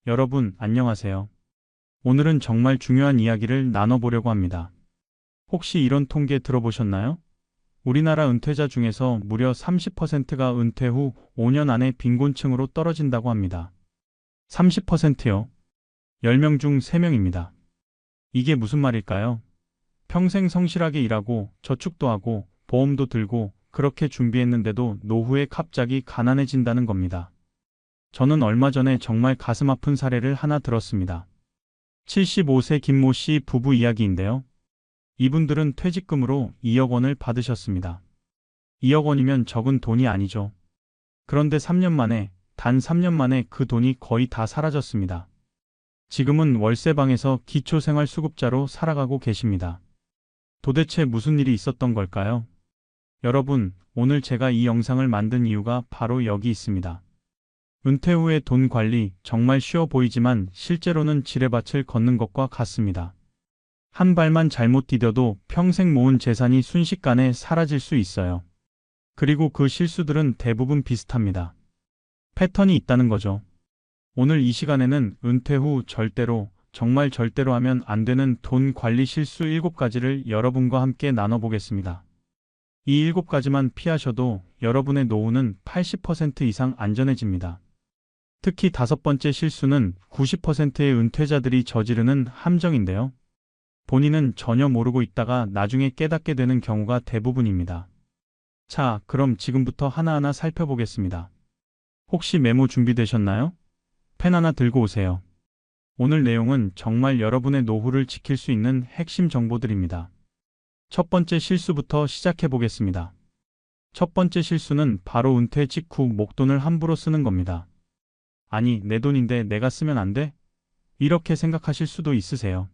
여러분, 안녕하세요. 오늘은 정말 중요한 이야기를 나눠보려고 합니다. 혹시 이런 통계 들어보셨나요? 우리나라 은퇴자 중에서 무려 30%가 은퇴 후 5년 안에 빈곤층으로 떨어진다고 합니다. 30%요? 10명 중 3명입니다. 이게 무슨 말일까요? 평생 성실하게 일하고 저축도 하고 보험도 들고 그렇게 준비했는데도 노후에 갑자기 가난해진다는 겁니다. 저는 얼마 전에 정말 가슴 아픈 사례를 하나 들었습니다. 75세 김모 씨 부부 이야기인데요. 이분들은 퇴직금으로 2억 원을 받으셨습니다. 2억 원이면 적은 돈이 아니죠. 그런데 3년 만에, 단 3년 만에 그 돈이 거의 다 사라졌습니다. 지금은 월세방에서 기초생활수급자로 살아가고 계십니다. 도대체 무슨 일이 있었던 걸까요? 여러분, 오늘 제가 이 영상을 만든 이유가 바로 여기 있습니다. 은퇴 후의 돈 관리 정말 쉬워 보이지만 실제로는 지뢰밭을 걷는 것과 같습니다. 한 발만 잘못 디뎌도 평생 모은 재산이 순식간에 사라질 수 있어요. 그리고 그 실수들은 대부분 비슷합니다. 패턴이 있다는 거죠. 오늘 이 시간에는 은퇴 후 절대로, 정말 절대로 하면 안 되는 돈 관리 실수 7가지를 여러분과 함께 나눠보겠습니다. 이 7가지만 피하셔도 여러분의 노후는 80% 이상 안전해집니다. 특히 5번째 실수는 90%의 은퇴자들이 저지르는 함정인데요. 본인은 전혀 모르고 있다가 나중에 깨닫게 되는 경우가 대부분입니다. 자, 그럼 지금부터 하나하나 살펴보겠습니다. 혹시 메모 준비되셨나요? 펜 하나 들고 오세요. 오늘 내용은 정말 여러분의 노후를 지킬 수 있는 핵심 정보들입니다. 첫 번째 실수부터 시작해 보겠습니다. 첫 번째 실수는 바로 은퇴 직후 목돈을 함부로 쓰는 겁니다. 아니, 내 돈인데 내가 쓰면 안 돼? 이렇게 생각하실 수도 있으세요.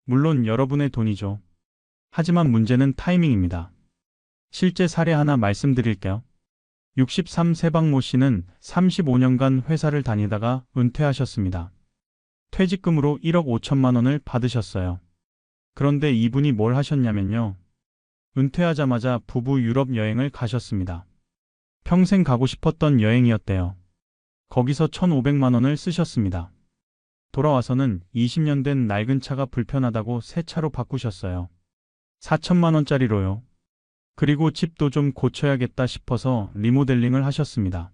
물론 여러분의 돈이죠. 하지만 문제는 타이밍입니다. 실제 사례 하나 말씀드릴게요. 63세 박모 씨는 35년간 회사를 다니다가 은퇴하셨습니다. 퇴직금으로 1억 5천만 원을 받으셨어요. 그런데 이분이 뭘 하셨냐면요. 은퇴하자마자 부부 유럽 여행을 가셨습니다. 평생 가고 싶었던 여행이었대요. 거기서 1,500만 원을 쓰셨습니다. 돌아와서는 20년 된 낡은 차가 불편하다고 새 차로 바꾸셨어요. 4천만 원짜리로요. 그리고 집도 좀 고쳐야겠다 싶어서 리모델링을 하셨습니다.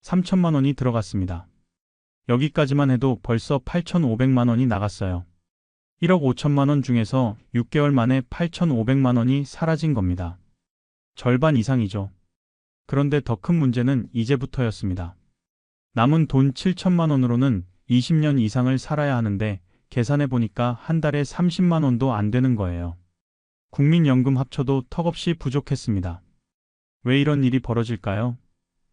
3천만 원이 들어갔습니다. 여기까지만 해도 벌써 8,500만 원이 나갔어요. 1억 5천만 원 중에서 6개월 만에 8,500만 원이 사라진 겁니다. 절반 이상이죠. 그런데 더 큰 문제는 이제부터였습니다. 남은 돈 7천만 원으로는 20년 이상을 살아야 하는데 계산해 보니까 한 달에 30만 원도 안 되는 거예요. 국민연금 합쳐도 턱없이 부족했습니다. 왜 이런 일이 벌어질까요?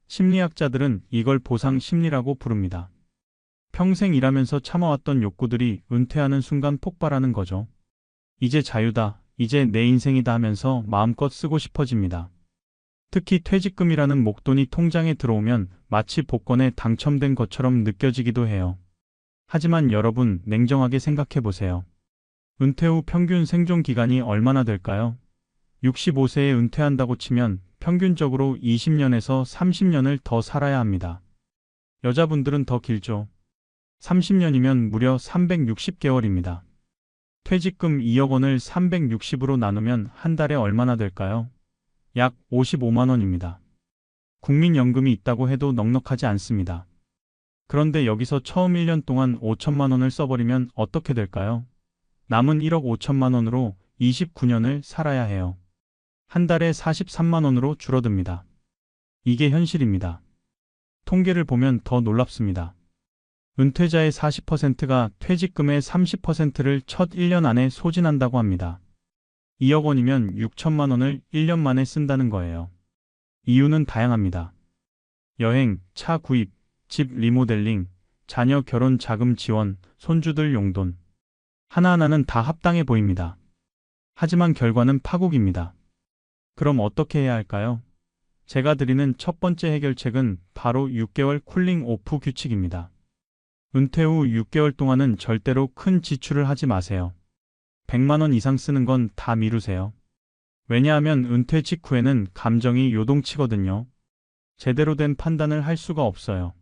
심리학자들은 이걸 보상 심리라고 부릅니다. 평생 일하면서 참아왔던 욕구들이 은퇴하는 순간 폭발하는 거죠. 이제 자유다, 이제 내 인생이다 하면서 마음껏 쓰고 싶어집니다. 특히 퇴직금이라는 목돈이 통장에 들어오면 마치 복권에 당첨된 것처럼 느껴지기도 해요. 하지만 여러분, 냉정하게 생각해 보세요. 은퇴 후 평균 생존 기간이 얼마나 될까요? 65세에 은퇴한다고 치면 평균적으로 20년에서 30년을 더 살아야 합니다. 여자분들은 더 길죠. 30년이면 무려 360개월입니다. 퇴직금 2억 원을 360으로 나누면 한 달에 얼마나 될까요? 약 55만 원입니다. 국민연금이 있다고 해도 넉넉하지 않습니다. 그런데 여기서 처음 1년 동안 5천만 원을 써버리면 어떻게 될까요? 남은 1억 5천만 원으로 29년을 살아야 해요. 한 달에 43만 원으로 줄어듭니다. 이게 현실입니다. 통계를 보면 더 놀랍습니다. 은퇴자의 40%가 퇴직금의 30%를 첫 1년 안에 소진한다고 합니다. 2억 원이면 6천만 원을 1년 만에 쓴다는 거예요. 이유는 다양합니다. 여행, 차 구입, 집 리모델링, 자녀 결혼 자금 지원, 손주들 용돈. 하나하나는 다 합당해 보입니다. 하지만 결과는 파국입니다. 그럼 어떻게 해야 할까요? 제가 드리는 첫 번째 해결책은 바로 6개월 쿨링 오프 규칙입니다. 은퇴 후 6개월 동안은 절대로 큰 지출을 하지 마세요. 100만 원 이상 쓰는 건 다 미루세요. 왜냐하면 은퇴 직후에는 감정이 요동치거든요. 제대로 된 판단을 할 수가 없어요.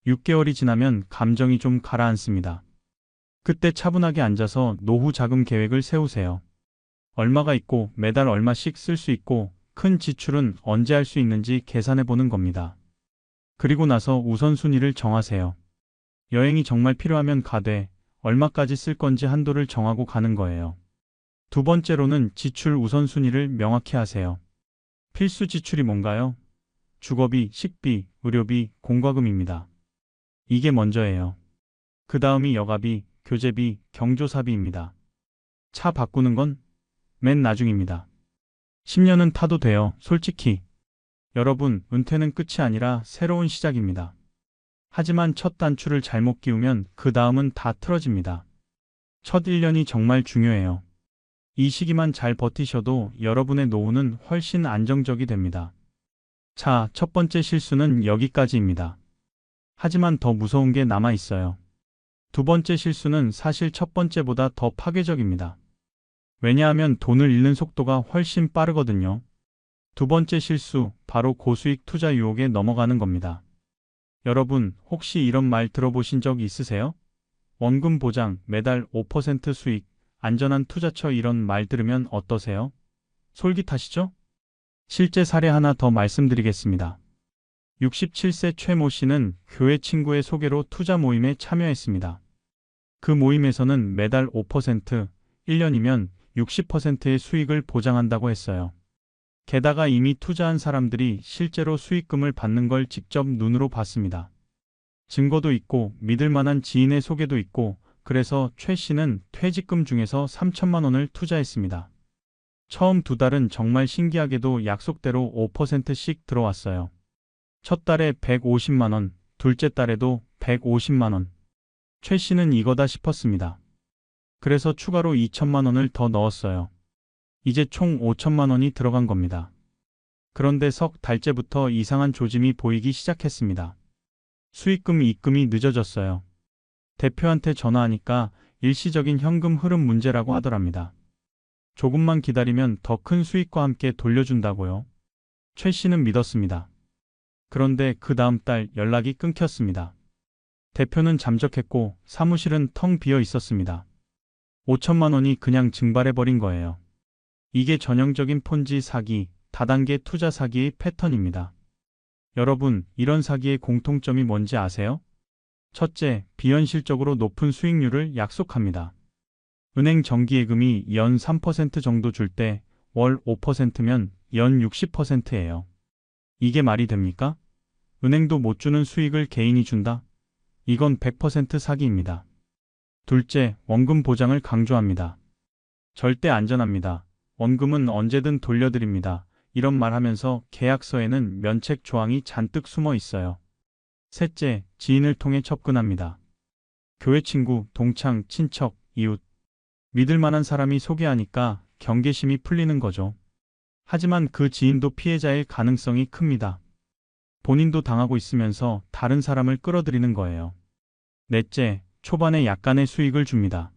6개월이 지나면 감정이 좀 가라앉습니다. 그때 차분하게 앉아서 노후 자금 계획을 세우세요. 얼마가 있고 매달 얼마씩 쓸 수 있고 큰 지출은 언제 할 수 있는지 계산해 보는 겁니다. 그리고 나서 우선순위를 정하세요. 여행이 정말 필요하면 가되 얼마까지 쓸 건지 한도를 정하고 가는 거예요. 두 번째로는 지출 우선순위를 명확히 하세요. 필수 지출이 뭔가요? 주거비, 식비, 의료비, 공과금입니다. 이게 먼저예요. 그 다음이 여가비, 교재비, 경조사비입니다. 차 바꾸는 건 맨 나중입니다. 10년은 타도 돼요, 솔직히. 여러분, 은퇴는 끝이 아니라 새로운 시작입니다. 하지만 첫 단추를 잘못 끼우면 그 다음은 다 틀어집니다. 첫 1년이 정말 중요해요. 이 시기만 잘 버티셔도 여러분의 노후는 훨씬 안정적이 됩니다. 자, 첫 번째 실수는 여기까지입니다. 하지만 더 무서운 게 남아 있어요. 두 번째 실수는 사실 첫 번째보다 더 파괴적입니다. 왜냐하면 돈을 잃는 속도가 훨씬 빠르거든요. 두 번째 실수, 바로 고수익 투자 유혹에 넘어가는 겁니다. 여러분, 혹시 이런 말 들어보신 적 있으세요? 원금 보장, 매달 5% 수익, 안전한 투자처 이런 말 들으면 어떠세요? 솔깃하시죠? 실제 사례 하나 더 말씀드리겠습니다. 67세 최모 씨는 교회 친구의 소개로 투자 모임에 참여했습니다. 그 모임에서는 매달 5%, 1년이면 60%의 수익을 보장한다고 했어요. 게다가 이미 투자한 사람들이 실제로 수익금을 받는 걸 직접 눈으로 봤습니다. 증거도 있고 믿을 만한 지인의 소개도 있고 그래서 최 씨는 퇴직금 중에서 3천만 원을 투자했습니다. 처음 두 달은 정말 신기하게도 약속대로 5%씩 들어왔어요. 첫 달에 150만 원, 둘째 달에도 150만 원. 최 씨는 이거다 싶었습니다. 그래서 추가로 2천만 원을 더 넣었어요. 이제 총 5천만 원이 들어간 겁니다. 그런데 석 달째부터 이상한 조짐이 보이기 시작했습니다. 수익금 입금이 늦어졌어요. 대표한테 전화하니까 일시적인 현금 흐름 문제라고 하더랍니다. 조금만 기다리면 더 큰 수익과 함께 돌려준다고요. 최 씨는 믿었습니다. 그런데 그 다음 달 연락이 끊겼습니다. 대표는 잠적했고 사무실은 텅 비어 있었습니다. 5천만 원이 그냥 증발해버린 거예요. 이게 전형적인 폰지 사기, 다단계 투자 사기의 패턴입니다. 여러분, 이런 사기의 공통점이 뭔지 아세요? 첫째, 비현실적으로 높은 수익률을 약속합니다. 은행 정기예금이 연 3% 정도 줄 때 월 5%면 연 60%예요. 이게 말이 됩니까? 은행도 못 주는 수익을 개인이 준다? 이건 100% 사기입니다. 둘째, 원금 보장을 강조합니다. 절대 안전합니다. 원금은 언제든 돌려드립니다. 이런 말 하면서 계약서에는 면책 조항이 잔뜩 숨어 있어요. 셋째, 지인을 통해 접근합니다. 교회 친구, 동창, 친척, 이웃. 믿을 만한 사람이 소개하니까 경계심이 풀리는 거죠. 하지만 그 지인도 피해자일 가능성이 큽니다. 본인도 당하고 있으면서 다른 사람을 끌어들이는 거예요. 넷째, 초반에 약간의 수익을 줍니다.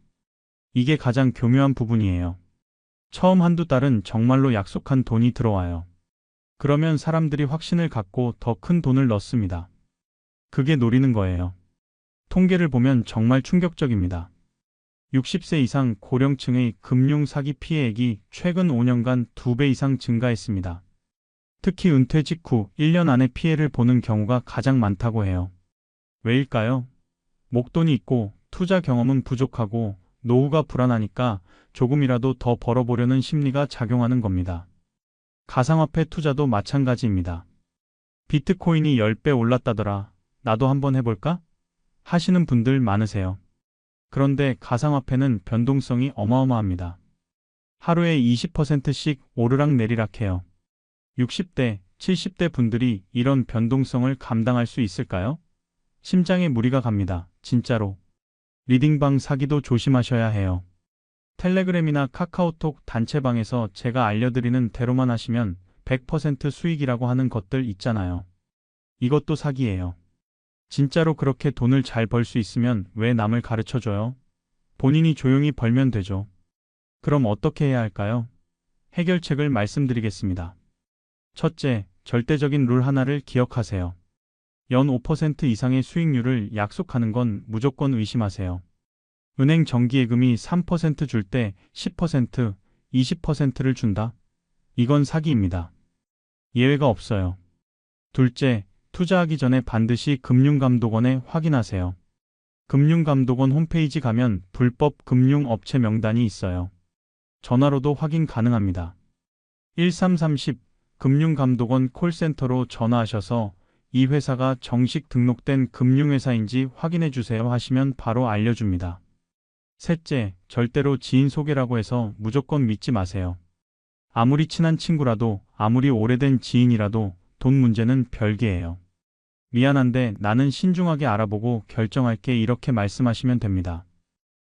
이게 가장 교묘한 부분이에요. 처음 한두 달은 정말로 약속한 돈이 들어와요. 그러면 사람들이 확신을 갖고 더 큰 돈을 넣습니다. 그게 노리는 거예요. 통계를 보면 정말 충격적입니다. 60세 이상 고령층의 금융 사기 피해액이 최근 5년간 2배 이상 증가했습니다. 특히 은퇴 직후 1년 안에 피해를 보는 경우가 가장 많다고 해요. 왜일까요? 목돈이 있고 투자 경험은 부족하고 노후가 불안하니까 조금이라도 더 벌어보려는 심리가 작용하는 겁니다. 가상화폐 투자도 마찬가지입니다. 비트코인이 10배 올랐다더라. 나도 한번 해볼까? 하시는 분들 많으세요. 그런데 가상화폐는 변동성이 어마어마합니다. 하루에 20%씩 오르락내리락 해요. 60대, 70대 분들이 이런 변동성을 감당할 수 있을까요? 심장에 무리가 갑니다. 진짜로. 리딩방 사기도 조심하셔야 해요. 텔레그램이나 카카오톡 단체방에서 제가 알려드리는 대로만 하시면 100% 수익이라고 하는 것들 있잖아요. 이것도 사기예요. 진짜로 그렇게 돈을 잘 벌 수 있으면 왜 남을 가르쳐줘요? 본인이 조용히 벌면 되죠. 그럼 어떻게 해야 할까요? 해결책을 말씀드리겠습니다. 첫째, 절대적인 룰 하나를 기억하세요. 연 5% 이상의 수익률을 약속하는 건 무조건 의심하세요. 은행 정기예금이 3% 줄 때 10%, 20%를 준다? 이건 사기입니다. 예외가 없어요. 둘째, 투자하기 전에 반드시 금융감독원에 확인하세요. 금융감독원 홈페이지 가면 불법 금융업체 명단이 있어요. 전화로도 확인 가능합니다. 1330 금융감독원 콜센터로 전화하셔서 이 회사가 정식 등록된 금융회사인지 확인해 주세요 하시면 바로 알려줍니다. 셋째, 절대로 지인 소개라고 해서 무조건 믿지 마세요. 아무리 친한 친구라도, 아무리 오래된 지인이라도 돈 문제는 별개예요. 미안한데 나는 신중하게 알아보고 결정할게 이렇게 말씀하시면 됩니다.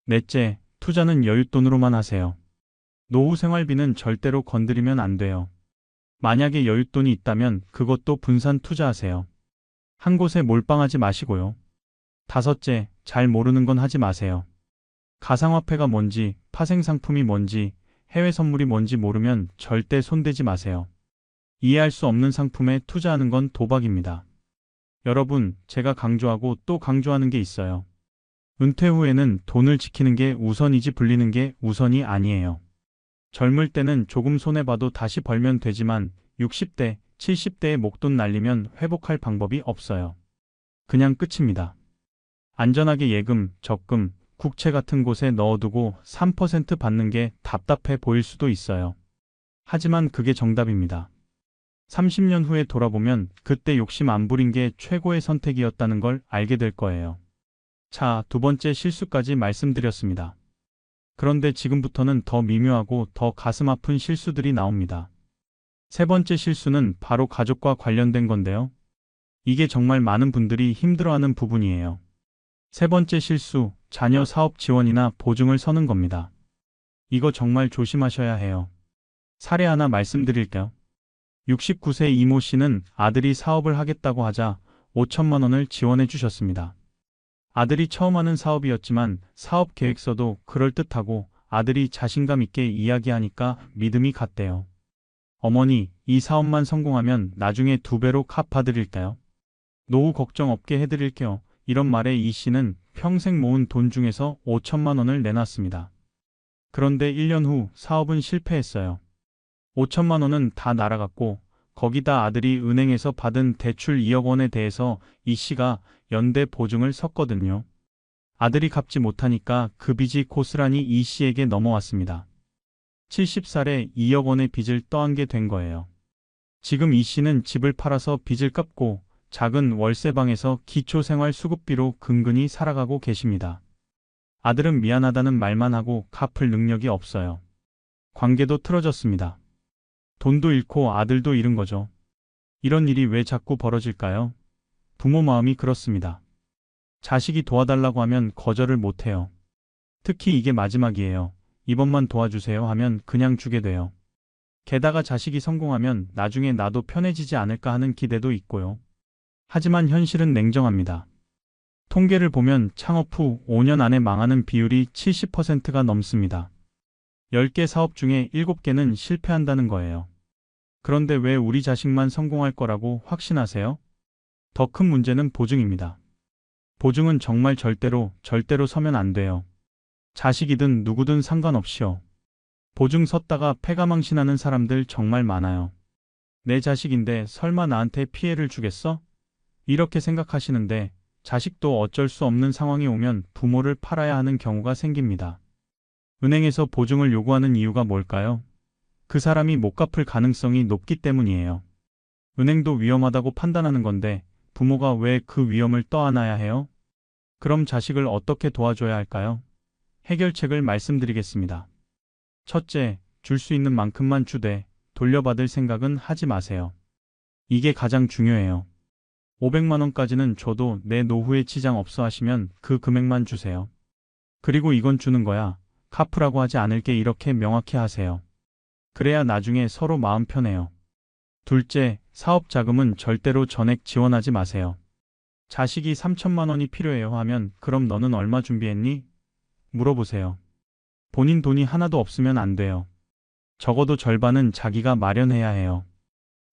넷째, 투자는 여윳돈으로만 하세요. 노후 생활비는 절대로 건드리면 안 돼요. 만약에 여윳돈이 있다면 그것도 분산 투자하세요. 한 곳에 몰빵하지 마시고요. 다섯째, 잘 모르는 건 하지 마세요. 가상화폐가 뭔지, 파생상품이 뭔지, 해외 선물이 뭔지 모르면 절대 손대지 마세요. 이해할 수 없는 상품에 투자하는 건 도박입니다. 여러분, 제가 강조하고 또 강조하는 게 있어요. 은퇴 후에는 돈을 지키는 게 우선이지 불리는 게 우선이 아니에요. 젊을 때는 조금 손해봐도 다시 벌면 되지만 60대, 70대의 목돈 날리면 회복할 방법이 없어요. 그냥 끝입니다. 안전하게 예금, 적금, 국채 같은 곳에 넣어두고 3% 받는 게 답답해 보일 수도 있어요. 하지만 그게 정답입니다. 30년 후에 돌아보면 그때 욕심 안 부린 게 최고의 선택이었다는 걸 알게 될 거예요. 자, 두 번째 실수까지 말씀드렸습니다. 그런데 지금부터는 더 미묘하고 더 가슴 아픈 실수들이 나옵니다. 세 번째 실수는 바로 가족과 관련된 건데요. 이게 정말 많은 분들이 힘들어하는 부분이에요. 세 번째 실수, 자녀 사업 지원이나 보증을 서는 겁니다. 이거 정말 조심하셔야 해요. 사례 하나 말씀드릴게요. 69세 이모 씨는 아들이 사업을 하겠다고 하자 5천만 원을 지원해 주셨습니다. 아들이 처음 하는 사업이었지만 사업 계획서도 그럴듯하고 아들이 자신감 있게 이야기하니까 믿음이 갔대요. 어머니, 이 사업만 성공하면 나중에 2배로 갚아드릴까요? 노후 걱정 없게 해드릴게요. 이런 말에 이 씨는 평생 모은 돈 중에서 5천만 원을 내놨습니다. 그런데 1년 후 사업은 실패했어요. 5천만 원은 다 날아갔고 거기다 아들이 은행에서 받은 대출 2억 원에 대해서 이 씨가 연대 보증을 섰거든요. 아들이 갚지 못하니까 그 빚이 고스란히 이 씨에게 넘어왔습니다. 70살에 2억 원의 빚을 떠안게 된 거예요. 지금 이 씨는 집을 팔아서 빚을 갚고 작은 월세방에서 기초생활수급비로 근근히 살아가고 계십니다. 아들은 미안하다는 말만 하고 갚을 능력이 없어요. 관계도 틀어졌습니다. 돈도 잃고 아들도 잃은 거죠. 이런 일이 왜 자꾸 벌어질까요? 부모 마음이 그렇습니다. 자식이 도와달라고 하면 거절을 못해요. 특히 이게 마지막이에요. 이번만 도와주세요 하면 그냥 주게 돼요. 게다가 자식이 성공하면 나중에 나도 편해지지 않을까 하는 기대도 있고요. 하지만 현실은 냉정합니다. 통계를 보면 창업 후 5년 안에 망하는 비율이 70%가 넘습니다. 10개 사업 중에 7개는 실패한다는 거예요. 그런데 왜 우리 자식만 성공할 거라고 확신하세요? 더 큰 문제는 보증입니다. 보증은 정말 절대로 서면 안 돼요. 자식이든 누구든 상관없이요. 보증 섰다가 패가망신하는 사람들 정말 많아요. 내 자식인데 설마 나한테 피해를 주겠어? 이렇게 생각하시는데 자식도 어쩔 수 없는 상황이 오면 부모를 팔아야 하는 경우가 생깁니다. 은행에서 보증을 요구하는 이유가 뭘까요? 그 사람이 못 갚을 가능성이 높기 때문이에요. 은행도 위험하다고 판단하는 건데 부모가 왜 그 위험을 떠안아야 해요? 그럼 자식을 어떻게 도와줘야 할까요? 해결책을 말씀드리겠습니다. 첫째, 줄 수 있는 만큼만 주되 돌려받을 생각은 하지 마세요. 이게 가장 중요해요. 500만 원까지는 줘도 내 노후에 지장 없어 하시면 그 금액만 주세요. 그리고 이건 주는 거야. 갚으라고 하지 않을게 이렇게 명확히 하세요. 그래야 나중에 서로 마음 편해요. 둘째, 사업 자금은 절대로 전액 지원하지 마세요. 자식이 3천만 원이 필요해요 하면 그럼 너는 얼마 준비했니? 물어보세요. 본인 돈이 하나도 없으면 안 돼요. 적어도 절반은 자기가 마련해야 해요.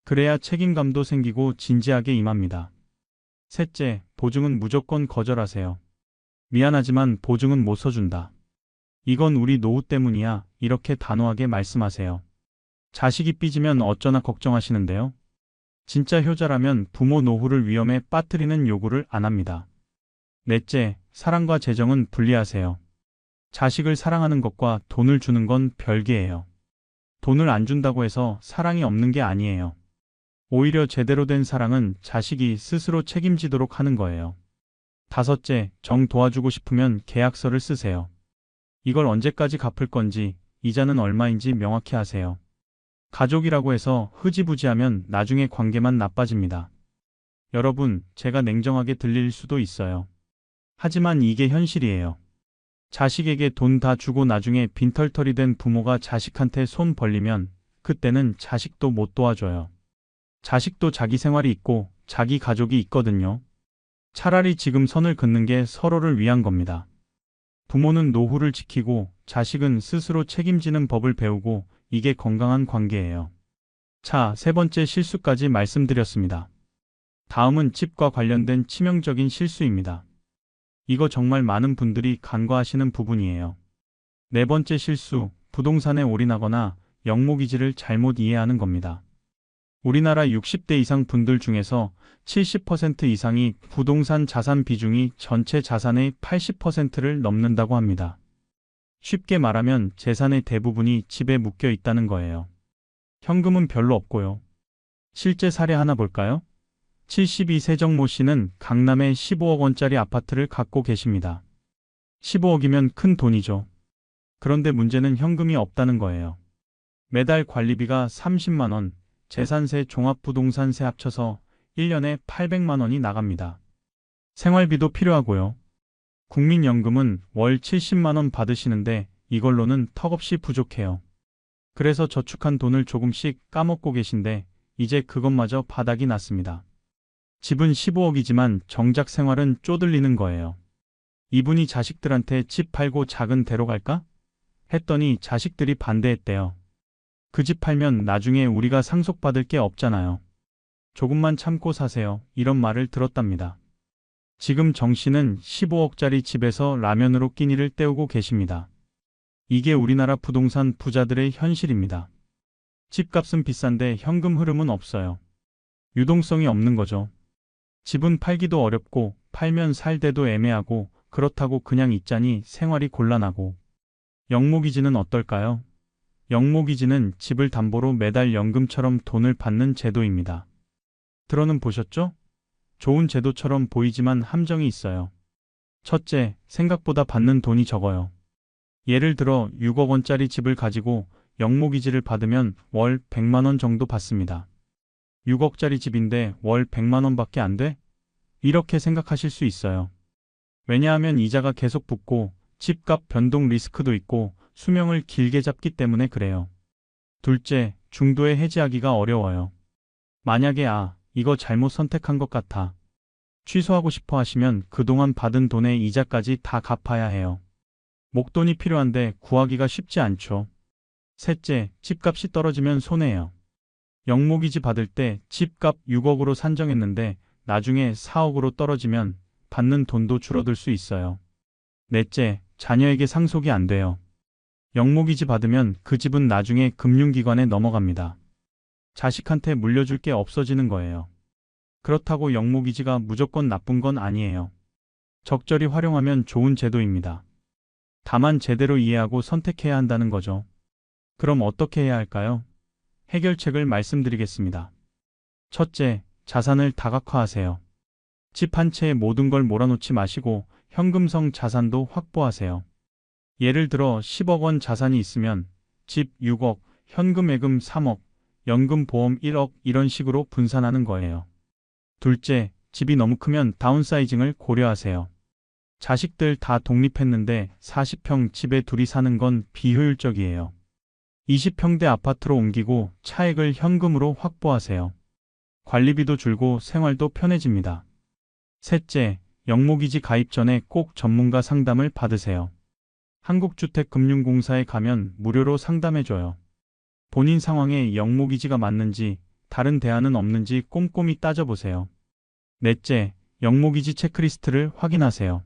그래야 책임감도 생기고 진지하게 임합니다. 셋째, 보증은 무조건 거절하세요. 미안하지만 보증은 못 써준다. 이건 우리 노후 때문이야. 이렇게 단호하게 말씀하세요. 자식이 삐지면 어쩌나 걱정하시는데요. 진짜 효자라면 부모 노후를 위험에 빠뜨리는 요구를 안 합니다. 넷째, 사랑과 재정은 분리하세요. 자식을 사랑하는 것과 돈을 주는 건 별개예요. 돈을 안 준다고 해서 사랑이 없는 게 아니에요. 오히려 제대로 된 사랑은 자식이 스스로 책임지도록 하는 거예요. 다섯째, 정 도와주고 싶으면 계약서를 쓰세요. 이걸 언제까지 갚을 건지, 이자는 얼마인지 명확히 하세요. 가족이라고 해서 흐지부지하면 나중에 관계만 나빠집니다. 여러분, 제가 냉정하게 들릴 수도 있어요. 하지만 이게 현실이에요. 자식에게 돈 다 주고 나중에 빈털털이 된 부모가 자식한테 손 벌리면 그때는 자식도 못 도와줘요. 자식도 자기 생활이 있고 자기 가족이 있거든요. 차라리 지금 선을 긋는 게 서로를 위한 겁니다. 부모는 노후를 지키고 자식은 스스로 책임지는 법을 배우고 이게 건강한 관계예요. 자, 세 번째 실수까지 말씀드렸습니다. 다음은 집과 관련된 치명적인 실수입니다. 이거 정말 많은 분들이 간과하시는 부분이에요. 네 번째 실수, 부동산에 올인하거나 영목이지를 잘못 이해하는 겁니다. 우리나라 60대 이상 분들 중에서 70% 이상이 부동산 자산 비중이 전체 자산의 80%를 넘는다고 합니다. 쉽게 말하면 재산의 대부분이 집에 묶여 있다는 거예요. 현금은 별로 없고요. 실제 사례 하나 볼까요? 72세 정모 씨는 강남에 15억 원짜리 아파트를 갖고 계십니다. 15억이면 큰 돈이죠. 그런데 문제는 현금이 없다는 거예요. 매달 관리비가 30만 원, 재산세, 종합부동산세 합쳐서 1년에 800만 원이 나갑니다. 생활비도 필요하고요. 국민연금은 월 70만 원 받으시는데 이걸로는 턱없이 부족해요. 그래서 저축한 돈을 조금씩 까먹고 계신데 이제 그것마저 바닥이 났습니다. 집은 15억이지만 정작 생활은 쪼들리는 거예요. 이분이 자식들한테 집 팔고 작은 데로 갈까? 했더니 자식들이 반대했대요. 그 집 팔면 나중에 우리가 상속받을 게 없잖아요. 조금만 참고 사세요. 이런 말을 들었답니다. 지금 정 씨는 15억짜리 집에서 라면으로 끼니를 때우고 계십니다. 이게 우리나라 부동산 부자들의 현실입니다. 집값은 비싼데 현금 흐름은 없어요. 유동성이 없는 거죠. 집은 팔기도 어렵고 팔면 살 데도 애매하고 그렇다고 그냥 있자니 생활이 곤란하고. 영목이지는 어떨까요? 영목이지는 집을 담보로 매달 연금처럼 돈을 받는 제도입니다. 들어는 보셨죠? 좋은 제도처럼 보이지만 함정이 있어요. 첫째, 생각보다 받는 돈이 적어요. 예를 들어 6억 원짜리 집을 가지고 영목이지를 받으면 월 100만 원 정도 받습니다. 6억짜리 집인데 월 100만 원밖에 안 돼? 이렇게 생각하실 수 있어요. 왜냐하면 이자가 계속 붙고 집값 변동 리스크도 있고 수명을 길게 잡기 때문에 그래요. 둘째, 중도에 해지하기가 어려워요. 만약에 이거 잘못 선택한 것 같아. 취소하고 싶어 하시면 그동안 받은 돈의 이자까지 다 갚아야 해요. 목돈이 필요한데 구하기가 쉽지 않죠. 셋째, 집값이 떨어지면 손해예요. 영목이지 받을 때 집값 6억으로 산정했는데 나중에 4억으로 떨어지면 받는 돈도 줄어들 수 있어요. 넷째, 자녀에게 상속이 안 돼요. 영목이지 받으면 그 집은 나중에 금융기관에 넘어갑니다. 자식한테 물려줄 게 없어지는 거예요. 그렇다고 영목이지가 무조건 나쁜 건 아니에요. 적절히 활용하면 좋은 제도입니다. 다만 제대로 이해하고 선택해야 한다는 거죠. 그럼 어떻게 해야 할까요? 해결책을 말씀드리겠습니다. 첫째, 자산을 다각화하세요. 집 한 채에 모든 걸 몰아놓지 마시고 현금성 자산도 확보하세요. 예를 들어 10억 원 자산이 있으면 집 6억, 현금 예금 3억, 연금 보험 1억 이런 식으로 분산하는 거예요. 둘째, 집이 너무 크면 다운사이징을 고려하세요. 자식들 다 독립했는데 40평 집에 둘이 사는 건 비효율적이에요. 20평대 아파트로 옮기고 차액을 현금으로 확보하세요. 관리비도 줄고 생활도 편해집니다. 셋째, 영목이지 가입 전에 꼭 전문가 상담을 받으세요. 한국주택금융공사에 가면 무료로 상담해줘요. 본인 상황에 영목이지가 맞는지, 다른 대안은 없는지 꼼꼼히 따져보세요. 넷째, 영목이지 체크리스트를 확인하세요.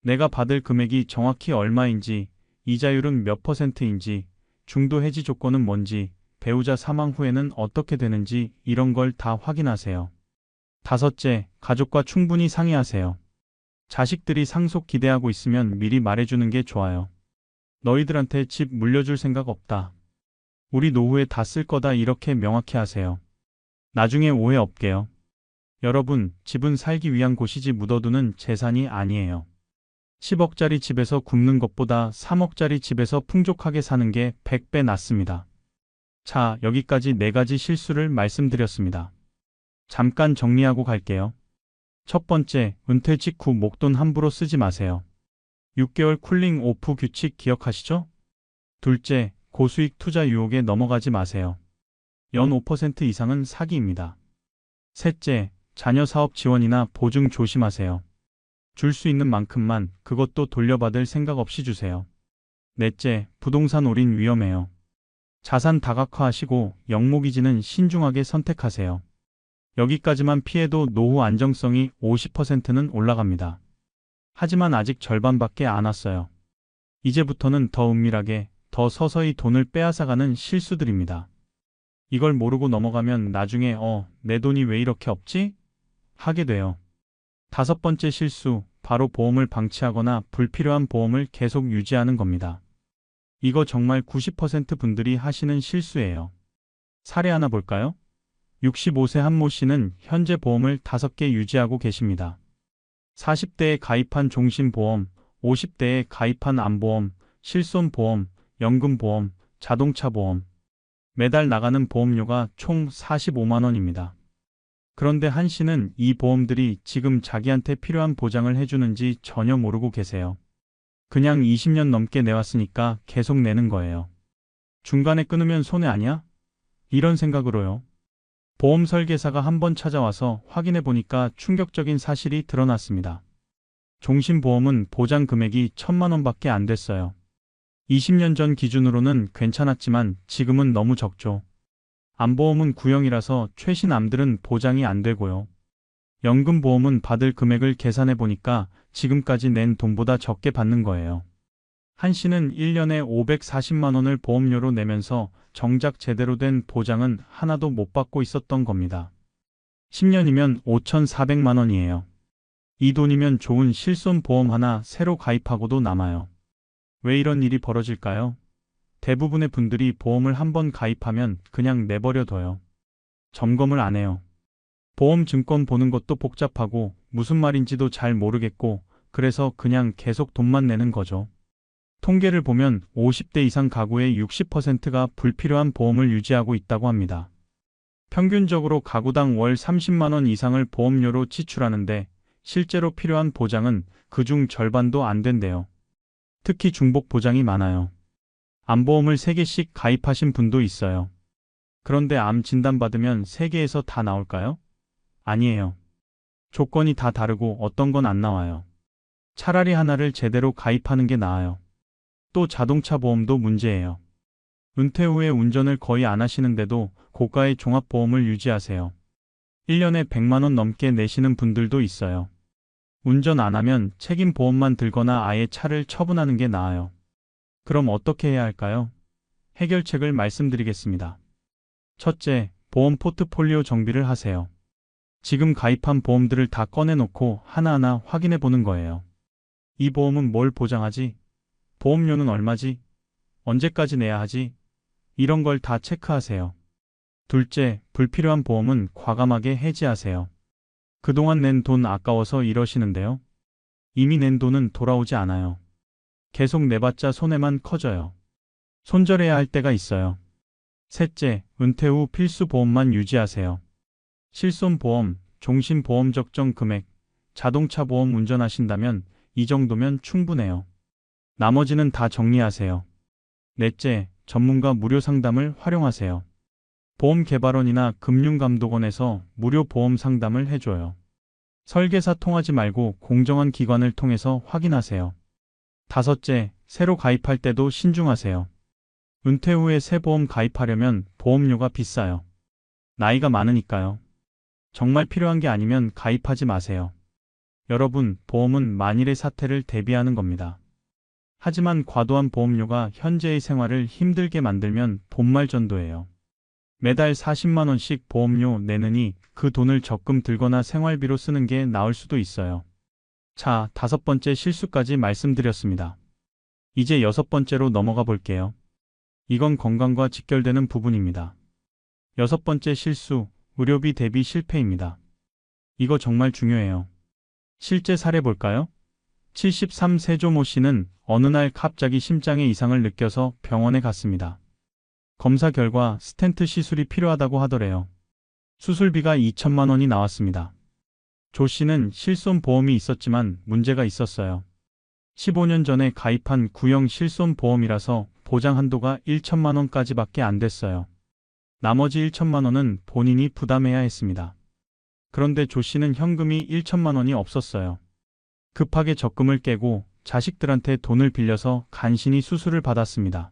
내가 받을 금액이 정확히 얼마인지, 이자율은 몇 %인지, 중도 해지 조건은 뭔지, 배우자 사망 후에는 어떻게 되는지 이런 걸 다 확인하세요. 다섯째, 가족과 충분히 상의하세요. 자식들이 상속 기대하고 있으면 미리 말해주는 게 좋아요. 너희들한테 집 물려줄 생각 없다. 우리 노후에 다 쓸 거다 이렇게 명확히 하세요. 나중에 오해 없게요. 여러분, 집은 살기 위한 곳이지 묻어두는 재산이 아니에요. 10억짜리 집에서 굶는 것보다 3억짜리 집에서 풍족하게 사는 게 100배 낫습니다. 자, 여기까지 4가지 실수를 말씀드렸습니다. 잠깐 정리하고 갈게요. 첫 번째, 은퇴 직후 목돈 함부로 쓰지 마세요. 6개월 쿨링 오프 규칙 기억하시죠? 둘째, 고수익 투자 유혹에 넘어가지 마세요. 연 5% 이상은 사기입니다. 셋째, 자녀 사업 지원이나 보증 조심하세요. 줄 수 있는 만큼만, 그것도 돌려받을 생각 없이 주세요. 넷째, 부동산 올인 위험해요. 자산 다각화하시고 영목이지는 신중하게 선택하세요. 여기까지만 피해도 노후 안정성이 50%는 올라갑니다. 하지만 아직 절반밖에 안 왔어요. 이제부터는 더 은밀하게, 더 서서히 돈을 빼앗아가는 실수들입니다. 이걸 모르고 넘어가면 나중에 내 돈이 왜 이렇게 없지? 하게 돼요. 다섯 번째 실수, 바로 보험을 방치하거나 불필요한 보험을 계속 유지하는 겁니다. 이거 정말 90% 분들이 하시는 실수예요. 사례 하나 볼까요? 65세 한 모 씨는 현재 보험을 5개 유지하고 계십니다. 40대에 가입한 종신보험, 50대에 가입한 암보험, 실손보험, 연금보험, 자동차보험. 매달 나가는 보험료가 총 45만 원입니다. 그런데 한 씨는 이 보험들이 지금 자기한테 필요한 보장을 해주는지 전혀 모르고 계세요. 그냥 20년 넘게 내왔으니까 계속 내는 거예요. 중간에 끊으면 손해 아니야? 이런 생각으로요. 보험 설계사가 한번 찾아와서 확인해 보니까 충격적인 사실이 드러났습니다. 종신보험은 보장 금액이 1,000만 원밖에 안 됐어요. 20년 전 기준으로는 괜찮았지만 지금은 너무 적죠. 암보험은 구형이라서 최신 암들은 보장이 안 되고요. 연금보험은 받을 금액을 계산해 보니까 지금까지 낸 돈보다 적게 받는 거예요. 한 씨는 1년에 540만 원을 보험료로 내면서 정작 제대로 된 보장은 하나도 못 받고 있었던 겁니다. 10년이면 5,400만 원이에요. 이 돈이면 좋은 실손보험 하나 새로 가입하고도 남아요. 왜 이런 일이 벌어질까요? 대부분의 분들이 보험을 한번 가입하면 그냥 내버려둬요. 점검을 안 해요. 보험 증권 보는 것도 복잡하고 무슨 말인지도 잘 모르겠고 그래서 그냥 계속 돈만 내는 거죠. 통계를 보면 50대 이상 가구의 60%가 불필요한 보험을 유지하고 있다고 합니다. 평균적으로 가구당 월 30만 원 이상을 보험료로 지출하는데 실제로 필요한 보장은 그중 절반도 안 된대요. 특히 중복 보장이 많아요. 암보험을 3개씩 가입하신 분도 있어요. 그런데 암 진단받으면 3개에서 다 나올까요? 아니에요. 조건이 다 다르고 어떤 건 안 나와요. 차라리 하나를 제대로 가입하는 게 나아요. 또 자동차 보험도 문제예요. 은퇴 후에 운전을 거의 안 하시는데도 고가의 종합보험을 유지하세요. 1년에 100만 원 넘게 내시는 분들도 있어요. 운전 안 하면 책임보험만 들거나 아예 차를 처분하는 게 나아요. 그럼 어떻게 해야 할까요? 해결책을 말씀드리겠습니다. 첫째, 보험 포트폴리오 정비를 하세요. 지금 가입한 보험들을 다 꺼내놓고 하나하나 확인해 보는 거예요. 이 보험은 뭘 보장하지? 보험료는 얼마지? 언제까지 내야 하지? 이런 걸 다 체크하세요. 둘째, 불필요한 보험은 과감하게 해지하세요. 그동안 낸 돈 아까워서 이러시는데요. 이미 낸 돈은 돌아오지 않아요. 계속 내봤자 손해만 커져요. 손절해야 할 때가 있어요. 셋째, 은퇴 후 필수 보험만 유지하세요. 실손보험, 종신보험 적정 금액, 자동차 보험 운전하신다면 이 정도면 충분해요. 나머지는 다 정리하세요. 넷째, 전문가 무료 상담을 활용하세요. 보험개발원이나 금융감독원에서 무료 보험 상담을 해줘요. 설계사 통하지 말고 공정한 기관을 통해서 확인하세요. 다섯째, 새로 가입할 때도 신중하세요. 은퇴 후에 새 보험 가입하려면 보험료가 비싸요. 나이가 많으니까요. 정말 필요한 게 아니면 가입하지 마세요. 여러분, 보험은 만일의 사태를 대비하는 겁니다. 하지만 과도한 보험료가 현재의 생활을 힘들게 만들면 본말전도예요. 매달 40만 원씩 보험료 내느니 그 돈을 적금 들거나 생활비로 쓰는 게 나을 수도 있어요. 자, 5번째 실수까지 말씀드렸습니다. 이제 6번째로 넘어가 볼게요. 이건 건강과 직결되는 부분입니다. 6번째 실수, 의료비 대비 실패입니다. 이거 정말 중요해요. 실제 사례 볼까요? 73세 조 모 씨는 어느 날 갑자기 심장에 이상을 느껴서 병원에 갔습니다. 검사 결과 스텐트 시술이 필요하다고 하더래요. 수술비가 2천만 원이 나왔습니다. 조 씨는 실손보험이 있었지만 문제가 있었어요. 15년 전에 가입한 구형 실손보험이라서 보장 한도가 1천만 원까지밖에 안 됐어요. 나머지 1천만 원은 본인이 부담해야 했습니다. 그런데 조 씨는 현금이 1천만 원이 없었어요. 급하게 적금을 깨고 자식들한테 돈을 빌려서 간신히 수술을 받았습니다.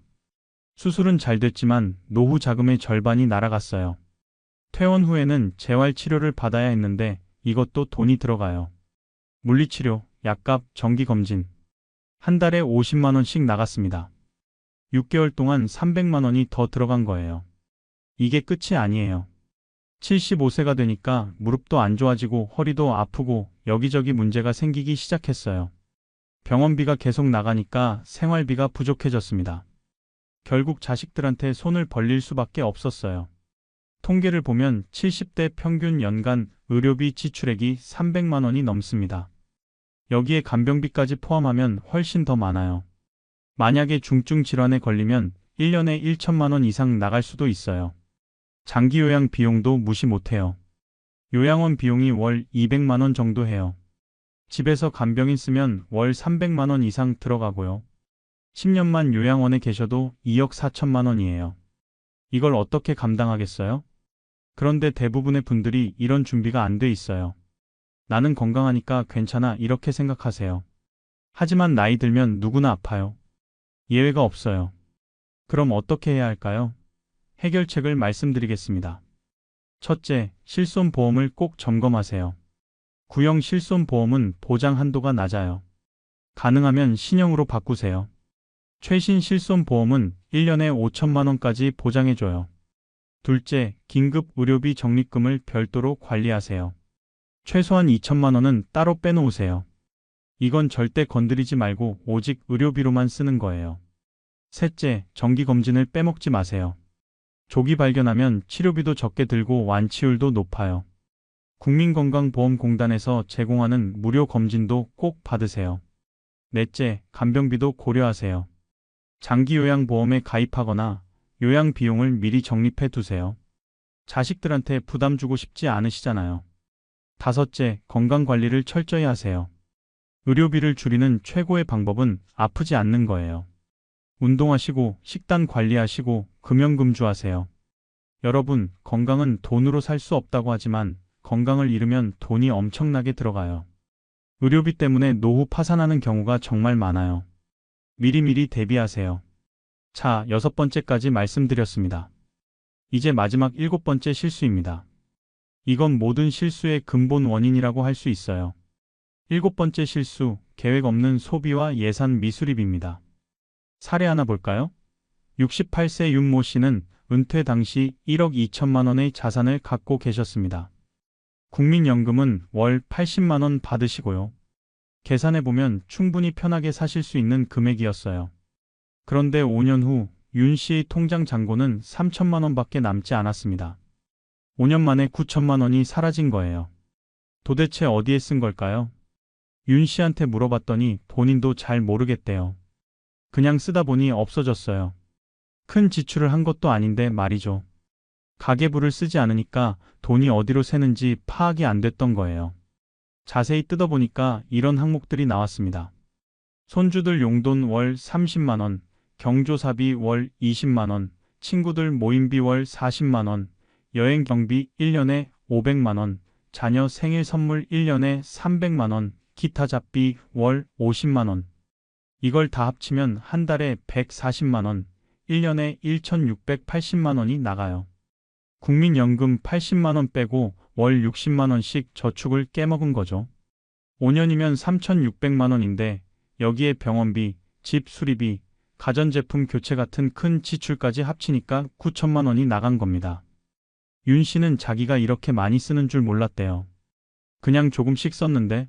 수술은 잘 됐지만 노후 자금의 절반이 날아갔어요. 퇴원 후에는 재활치료를 받아야 했는데 이것도 돈이 들어가요. 물리치료, 약값, 정기검진. 한 달에 50만 원씩 나갔습니다. 6개월 동안 300만 원이 더 들어간 거예요. 이게 끝이 아니에요. 75세가 되니까 무릎도 안 좋아지고 허리도 아프고 여기저기 문제가 생기기 시작했어요. 병원비가 계속 나가니까 생활비가 부족해졌습니다. 결국 자식들한테 손을 벌릴 수밖에 없었어요. 통계를 보면 70대 평균 연간 의료비 지출액이 300만 원이 넘습니다. 여기에 간병비까지 포함하면 훨씬 더 많아요. 만약에 중증 질환에 걸리면 1년에 1천만 원 이상 나갈 수도 있어요. 장기 요양 비용도 무시 못해요. 요양원 비용이 월 200만 원 정도 해요. 집에서 간병인 쓰면 월 300만 원 이상 들어가고요. 10년만 요양원에 계셔도 2억 4천만 원이에요. 이걸 어떻게 감당하겠어요? 그런데 대부분의 분들이 이런 준비가 안 돼 있어요. 나는 건강하니까 괜찮아 이렇게 생각하세요. 하지만 나이 들면 누구나 아파요. 예외가 없어요. 그럼 어떻게 해야 할까요? 해결책을 말씀드리겠습니다. 첫째, 실손보험을 꼭 점검하세요. 구형 실손보험은 보장 한도가 낮아요. 가능하면 신형으로 바꾸세요. 최신 실손보험은 1년에 5천만 원까지 보장해줘요. 둘째, 긴급 의료비 적립금을 별도로 관리하세요. 최소한 2천만 원은 따로 빼놓으세요. 이건 절대 건드리지 말고 오직 의료비로만 쓰는 거예요. 셋째, 정기검진을 빼먹지 마세요. 조기 발견하면 치료비도 적게 들고 완치율도 높아요. 국민건강보험공단에서 제공하는 무료 검진도 꼭 받으세요. 넷째, 간병비도 고려하세요. 장기요양보험에 가입하거나 요양 비용을 미리 적립해 두세요. 자식들한테 부담 주고 싶지 않으시잖아요. 다섯째, 건강관리를 철저히 하세요. 의료비를 줄이는 최고의 방법은 아프지 않는 거예요. 운동하시고 식단 관리하시고 금연금주하세요. 여러분, 건강은 돈으로 살 수 없다고 하지만 건강을 잃으면 돈이 엄청나게 들어가요. 의료비 때문에 노후 파산하는 경우가 정말 많아요. 미리미리 대비하세요. 자, 6번째까지 말씀드렸습니다. 이제 마지막 7번째 실수입니다. 이건 모든 실수의 근본 원인이라고 할 수 있어요. 7번째 실수, 계획 없는 소비와 예산 미수립입니다. 사례 하나 볼까요? 68세 윤모 씨는 은퇴 당시 1억 2천만 원의 자산을 갖고 계셨습니다. 국민연금은 월 80만 원 받으시고요. 계산해보면 충분히 편하게 사실 수 있는 금액이었어요. 그런데 5년 후 윤 씨의 통장 잔고는 3천만 원밖에 남지 않았습니다. 5년 만에 9천만 원이 사라진 거예요. 도대체 어디에 쓴 걸까요? 윤 씨한테 물어봤더니 본인도 잘 모르겠대요. 그냥 쓰다 보니 없어졌어요. 큰 지출을 한 것도 아닌데 말이죠. 가계부를 쓰지 않으니까 돈이 어디로 새는지 파악이 안 됐던 거예요. 자세히 뜯어보니까 이런 항목들이 나왔습니다. 손주들 용돈 월 30만 원, 경조사비 월 20만 원, 친구들 모임비 월 40만 원, 여행 경비 1년에 500만 원, 자녀 생일 선물 1년에 300만 원, 기타 잡비 월 50만 원. 이걸 다 합치면 한 달에 140만 원, 1년에 1,680만 원이 나가요. 국민연금 80만 원 빼고 월 60만 원씩 저축을 깨먹은 거죠. 5년이면 3,600만 원인데 여기에 병원비, 집 수리비, 가전제품 교체 같은 큰 지출까지 합치니까 9천만 원이 나간 겁니다. 윤 씨는 자기가 이렇게 많이 쓰는 줄 몰랐대요. 그냥 조금씩 썼는데,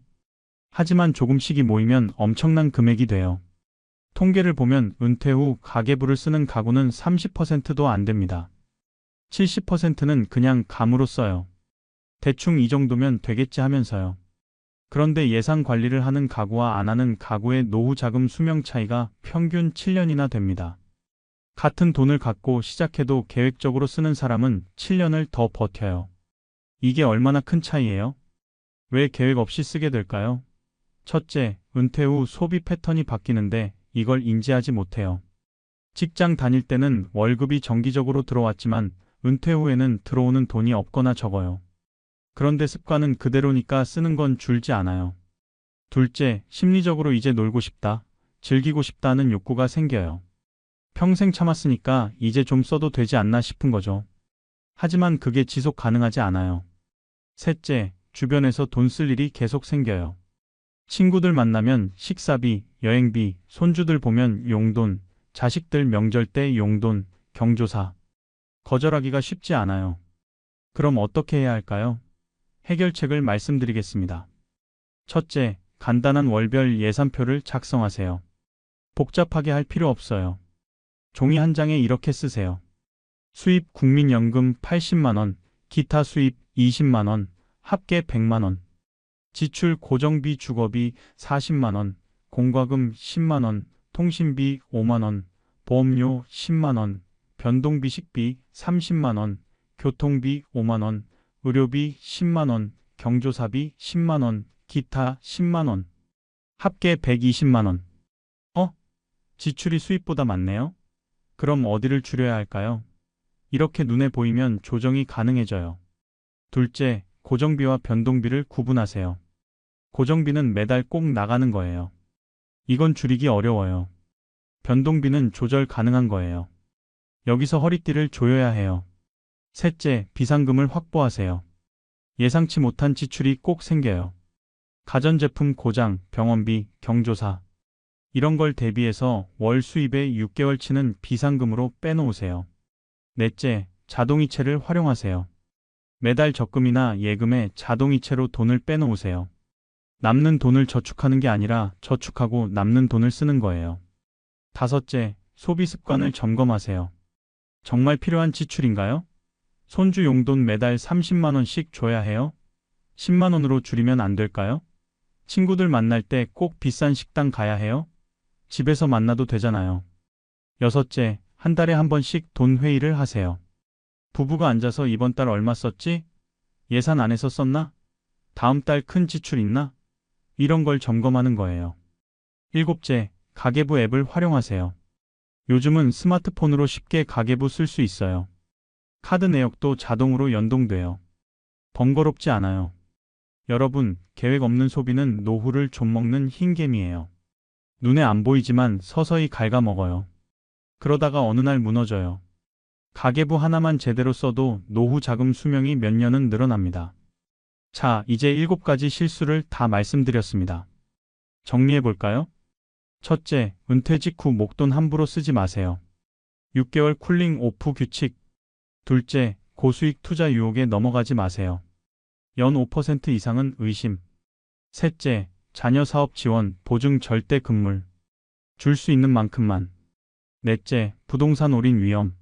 하지만 조금씩이 모이면 엄청난 금액이 돼요. 통계를 보면 은퇴 후 가계부를 쓰는 가구는 30%도 안 됩니다. 70%는 그냥 감으로 써요. 대충 이 정도면 되겠지 하면서요. 그런데 예산 관리를 하는 가구와 안 하는 가구의 노후 자금 수명 차이가 평균 7년이나 됩니다. 같은 돈을 갖고 시작해도 계획적으로 쓰는 사람은 7년을 더 버텨요. 이게 얼마나 큰 차이예요? 왜 계획 없이 쓰게 될까요? 첫째, 은퇴 후 소비 패턴이 바뀌는데 이걸 인지하지 못해요. 직장 다닐 때는 월급이 정기적으로 들어왔지만 은퇴 후에는 들어오는 돈이 없거나 적어요. 그런데 습관은 그대로니까 쓰는 건 줄지 않아요. 둘째, 심리적으로 이제 놀고 싶다, 즐기고 싶다는 욕구가 생겨요. 평생 참았으니까 이제 좀 써도 되지 않나 싶은 거죠. 하지만 그게 지속 가능하지 않아요. 셋째, 주변에서 돈 쓸 일이 계속 생겨요. 친구들 만나면 식사비, 여행비, 손주들 보면 용돈, 자식들 명절 때 용돈, 경조사. 거절하기가 쉽지 않아요. 그럼 어떻게 해야 할까요? 해결책을 말씀드리겠습니다. 첫째, 간단한 월별 예산표를 작성하세요. 복잡하게 할 필요 없어요. 종이 한 장에 이렇게 쓰세요. 수입 국민연금 80만 원, 기타 수입 20만 원, 합계 100만 원. 지출 고정비 주거비 40만 원, 공과금 10만 원, 통신비 5만 원, 보험료 10만 원, 변동비 식비 30만 원, 교통비 5만 원, 의료비 10만 원, 경조사비 10만 원, 기타 10만 원. 합계 120만 원. 지출이 수입보다 많네요? 그럼 어디를 줄여야 할까요? 이렇게 눈에 보이면 조정이 가능해져요. 둘째, 고정비와 변동비를 구분하세요. 고정비는 매달 꼭 나가는 거예요. 이건 줄이기 어려워요. 변동비는 조절 가능한 거예요. 여기서 허리띠를 조여야 해요. 셋째, 비상금을 확보하세요. 예상치 못한 지출이 꼭 생겨요. 가전제품 고장, 병원비, 경조사. 이런 걸 대비해서 월 수입의 6개월치는 비상금으로 빼놓으세요. 넷째, 자동이체를 활용하세요. 매달 적금이나 예금에 자동이체로 돈을 빼놓으세요. 남는 돈을 저축하는 게 아니라 저축하고 남는 돈을 쓰는 거예요. 다섯째, 소비 습관을 점검하세요. 정말 필요한 지출인가요? 손주 용돈 매달 30만 원씩 줘야 해요? 10만 원으로 줄이면 안 될까요? 친구들 만날 때 꼭 비싼 식당 가야 해요? 집에서 만나도 되잖아요. 여섯째, 한 달에 한 번씩 돈 회의를 하세요. 부부가 앉아서 이번 달 얼마 썼지? 예산 안에서 썼나? 다음 달 큰 지출 있나? 이런 걸 점검하는 거예요. 일곱째, 가계부 앱을 활용하세요. 요즘은 스마트폰으로 쉽게 가계부 쓸 수 있어요. 카드 내역도 자동으로 연동돼요. 번거롭지 않아요. 여러분, 계획 없는 소비는 노후를 좀먹는 흰개미예요. 눈에 안 보이지만 서서히 갉아먹어요. 그러다가 어느 날 무너져요. 가계부 하나만 제대로 써도 노후 자금 수명이 몇 년은 늘어납니다. 자, 이제 7가지 실수를 다 말씀드렸습니다. 정리해 볼까요? 첫째, 은퇴 직후 목돈 함부로 쓰지 마세요. 6개월 쿨링 오프 규칙. 둘째, 고수익 투자 유혹에 넘어가지 마세요. 연 5% 이상은 의심. 셋째, 자녀 사업 지원, 보증 절대 금물. 줄 수 있는 만큼만. 넷째, 부동산 올인 위험.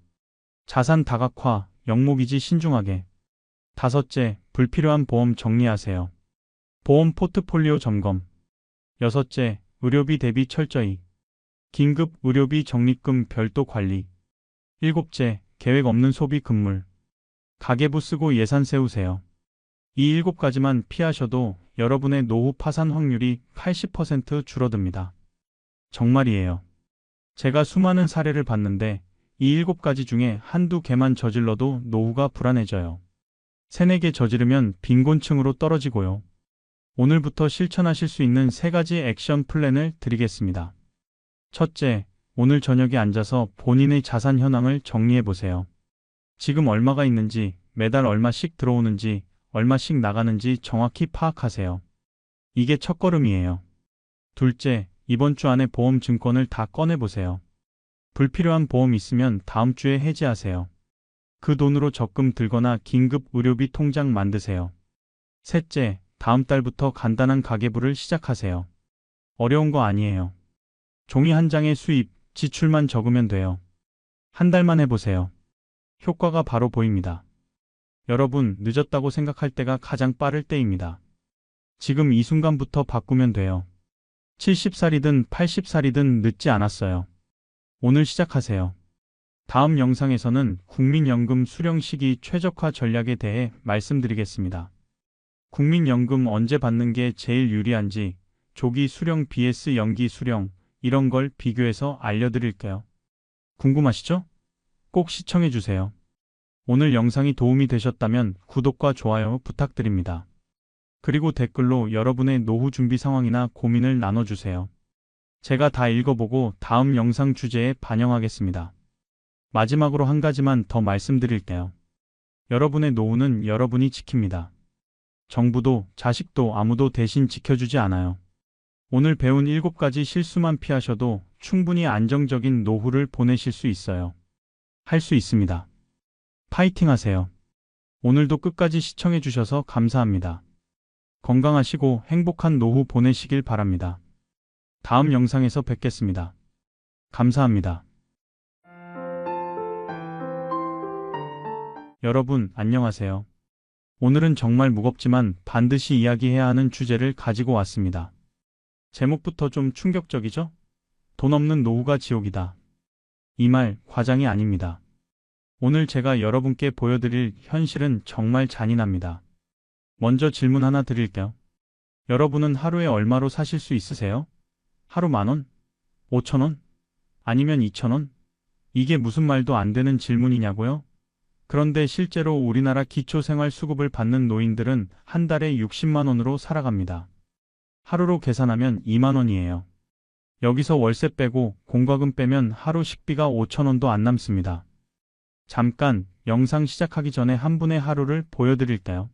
자산 다각화, 영목이지 신중하게. 다섯째, 불필요한 보험 정리하세요. 보험 포트폴리오 점검. 여섯째, 의료비 대비 철저히. 긴급 의료비 적립금 별도 관리. 일곱째, 계획 없는 소비 금물. 가계부 쓰고 예산 세우세요. 이 7가지만 피하셔도 여러분의 노후 파산 확률이 80% 줄어듭니다. 정말이에요. 제가 수많은 사례를 봤는데 이 7가지 중에 한두 개만 저질러도 노후가 불안해져요. 3, 4개 저지르면 빈곤층으로 떨어지고요. 오늘부터 실천하실 수 있는 3가지 액션 플랜을 드리겠습니다. 첫째, 오늘 저녁에 앉아서 본인의 자산 현황을 정리해 보세요. 지금 얼마가 있는지, 매달 얼마씩 들어오는지, 얼마씩 나가는지 정확히 파악하세요. 이게 첫걸음이에요. 둘째, 이번 주 안에 보험 증권을 다 꺼내보세요. 불필요한 보험 있으면 다음 주에 해지하세요. 그 돈으로 적금 들거나 긴급 의료비 통장 만드세요. 셋째, 다음 달부터 간단한 가계부를 시작하세요. 어려운 거 아니에요. 종이 한 장에 수입, 지출만 적으면 돼요. 한 달만 해보세요. 효과가 바로 보입니다. 여러분, 늦었다고 생각할 때가 가장 빠를 때입니다. 지금 이 순간부터 바꾸면 돼요. 70살이든 80살이든 늦지 않았어요. 오늘 시작하세요. 다음 영상에서는 국민연금 수령 시기 최적화 전략에 대해 말씀드리겠습니다. 국민연금 언제 받는 게 제일 유리한지, 조기 수령 vs 연기 수령, 이런 걸 비교해서 알려드릴게요. 궁금하시죠? 꼭 시청해주세요. 오늘 영상이 도움이 되셨다면 구독과 좋아요 부탁드립니다. 그리고 댓글로 여러분의 노후 준비 상황이나 고민을 나눠주세요. 제가 다 읽어보고 다음 영상 주제에 반영하겠습니다. 마지막으로 한 가지만 더 말씀드릴게요. 여러분의 노후는 여러분이 지킵니다. 정부도 자식도 아무도 대신 지켜주지 않아요. 오늘 배운 7가지 실수만 피하셔도 충분히 안정적인 노후를 보내실 수 있어요. 할 수 있습니다. 파이팅 하세요. 오늘도 끝까지 시청해 주셔서 감사합니다. 건강하시고 행복한 노후 보내시길 바랍니다. 다음 영상에서 뵙겠습니다. 감사합니다. 여러분, 안녕하세요. 오늘은 정말 무겁지만 반드시 이야기해야 하는 주제를 가지고 왔습니다. 제목부터 좀 충격적이죠? 돈 없는 노후가 지옥이다. 이 말 과장이 아닙니다. 오늘 제가 여러분께 보여드릴 현실은 정말 잔인합니다. 먼저 질문 하나 드릴게요. 여러분은 하루에 얼마로 사실 수 있으세요? 하루 10,000원? 5,000원? 아니면 2,000원? 이게 무슨 말도 안 되는 질문이냐고요? 그런데 실제로 우리나라 기초생활수급을 받는 노인들은 한 달에 60만 원으로 살아갑니다. 하루로 계산하면 2만 원이에요. 여기서 월세 빼고 공과금 빼면 하루 식비가 5,000원도 안 남습니다. 잠깐 영상 시작하기 전에 한 분의 하루를 보여드릴까요?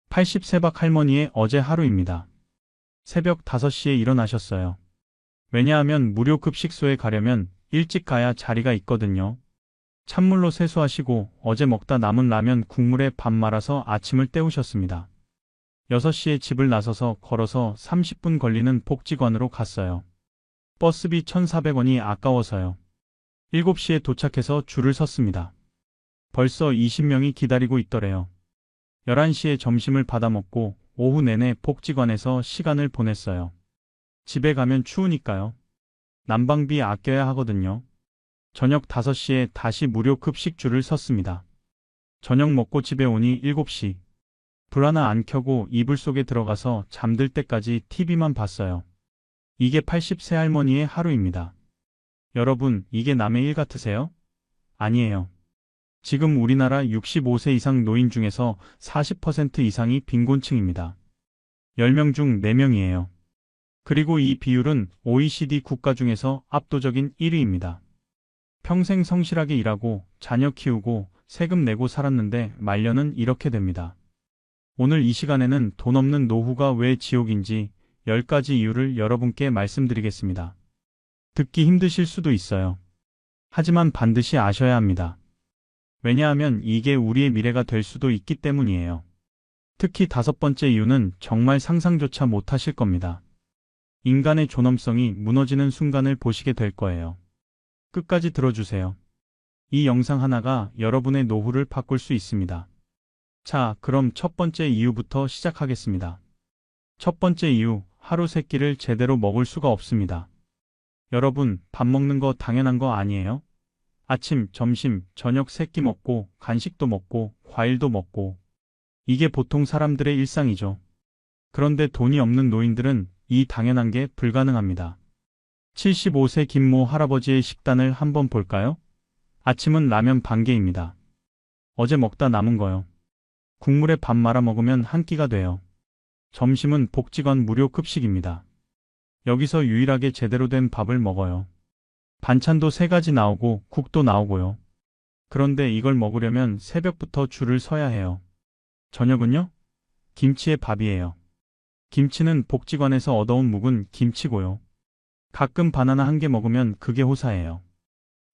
80세박 할머니의 어제 하루입니다. 새벽 5시에 일어나셨어요. 왜냐하면 무료 급식소에 가려면 일찍 가야 자리가 있거든요. 찬물로 세수하시고 어제 먹다 남은 라면 국물에 밥 말아서 아침을 때우셨습니다. 6시에 집을 나서서 걸어서 30분 걸리는 복지관으로 갔어요. 버스비 1,400원이 아까워서요. 7시에 도착해서 줄을 섰습니다. 벌써 20명이 기다리고 있더래요. 11시에 점심을 받아 먹고 오후 내내 복지관에서 시간을 보냈어요. 집에 가면 추우니까요. 난방비 아껴야 하거든요. 저녁 5시에 다시 무료 급식 줄을 섰습니다. 저녁 먹고 집에 오니 7시. 불 하나 안 켜고 이불 속에 들어가서 잠들 때까지 TV만 봤어요. 이게 80세 할머니의 하루입니다. 여러분, 이게 남의 일 같으세요? 아니에요. 지금 우리나라 65세 이상 노인 중에서 40% 이상이 빈곤층입니다. 10명 중 4명이에요. 그리고 이 비율은 OECD 국가 중에서 압도적인 1위입니다. 평생 성실하게 일하고 자녀 키우고 세금 내고 살았는데 말년은 이렇게 됩니다. 오늘 이 시간에는 돈 없는 노후가 왜 지옥인지 10가지 이유를 여러분께 말씀드리겠습니다. 듣기 힘드실 수도 있어요. 하지만 반드시 아셔야 합니다. 왜냐하면 이게 우리의 미래가 될 수도 있기 때문이에요. 특히 5번째 이유는 정말 상상조차 못하실 겁니다. 인간의 존엄성이 무너지는 순간을 보시게 될 거예요. 끝까지 들어주세요. 이 영상 하나가 여러분의 노후를 바꿀 수 있습니다. 자, 그럼 첫 번째 이유부터 시작하겠습니다. 첫 번째 이유, 하루 3끼를 제대로 먹을 수가 없습니다. 여러분, 밥 먹는 거 당연한 거 아니에요? 아침, 점심, 저녁 3끼 먹고, 간식도 먹고, 과일도 먹고. 이게 보통 사람들의 일상이죠. 그런데 돈이 없는 노인들은 이 당연한 게 불가능합니다. 75세 김모 할아버지의 식단을 한번 볼까요? 아침은 라면 반 개입니다. 어제 먹다 남은 거요. 국물에 밥 말아 먹으면 한 끼가 돼요. 점심은 복지관 무료 급식입니다. 여기서 유일하게 제대로 된 밥을 먹어요. 반찬도 3가지 나오고 국도 나오고요. 그런데 이걸 먹으려면 새벽부터 줄을 서야 해요. 저녁은요? 김치에 밥이에요. 김치는 복지관에서 얻어온 묵은 김치고요. 가끔 바나나 한 개 먹으면 그게 호사예요.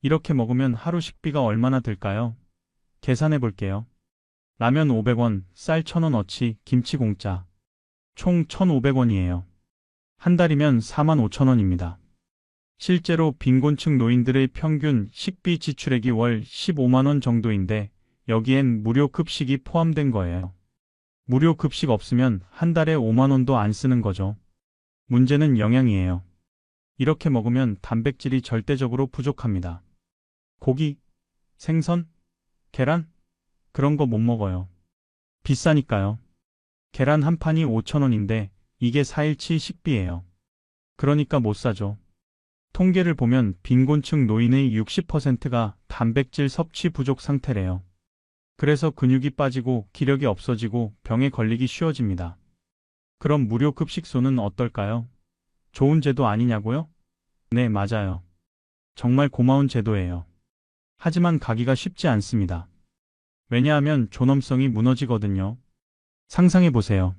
이렇게 먹으면 하루 식비가 얼마나 들까요? 계산해 볼게요. 라면 500원, 쌀 1000원어치, 김치 공짜. 총 1500원이에요. 한 달이면 45,000원입니다. 실제로 빈곤층 노인들의 평균 식비 지출액이 월 15만 원 정도인데 여기엔 무료 급식이 포함된 거예요. 무료 급식 없으면 한 달에 5만 원도 안 쓰는 거죠. 문제는 영양이에요. 이렇게 먹으면 단백질이 절대적으로 부족합니다. 고기, 생선, 계란? 그런 거 못 먹어요. 비싸니까요. 계란 한 판이 5,000원인데 이게 4일치 식비예요. 그러니까 못 사죠. 통계를 보면 빈곤층 노인의 60%가 단백질 섭취 부족 상태래요. 그래서 근육이 빠지고 기력이 없어지고 병에 걸리기 쉬워집니다. 그럼 무료 급식소는 어떨까요? 좋은 제도 아니냐고요? 네, 맞아요. 정말 고마운 제도예요. 하지만 가기가 쉽지 않습니다. 왜냐하면 존엄성이 무너지거든요. 상상해보세요.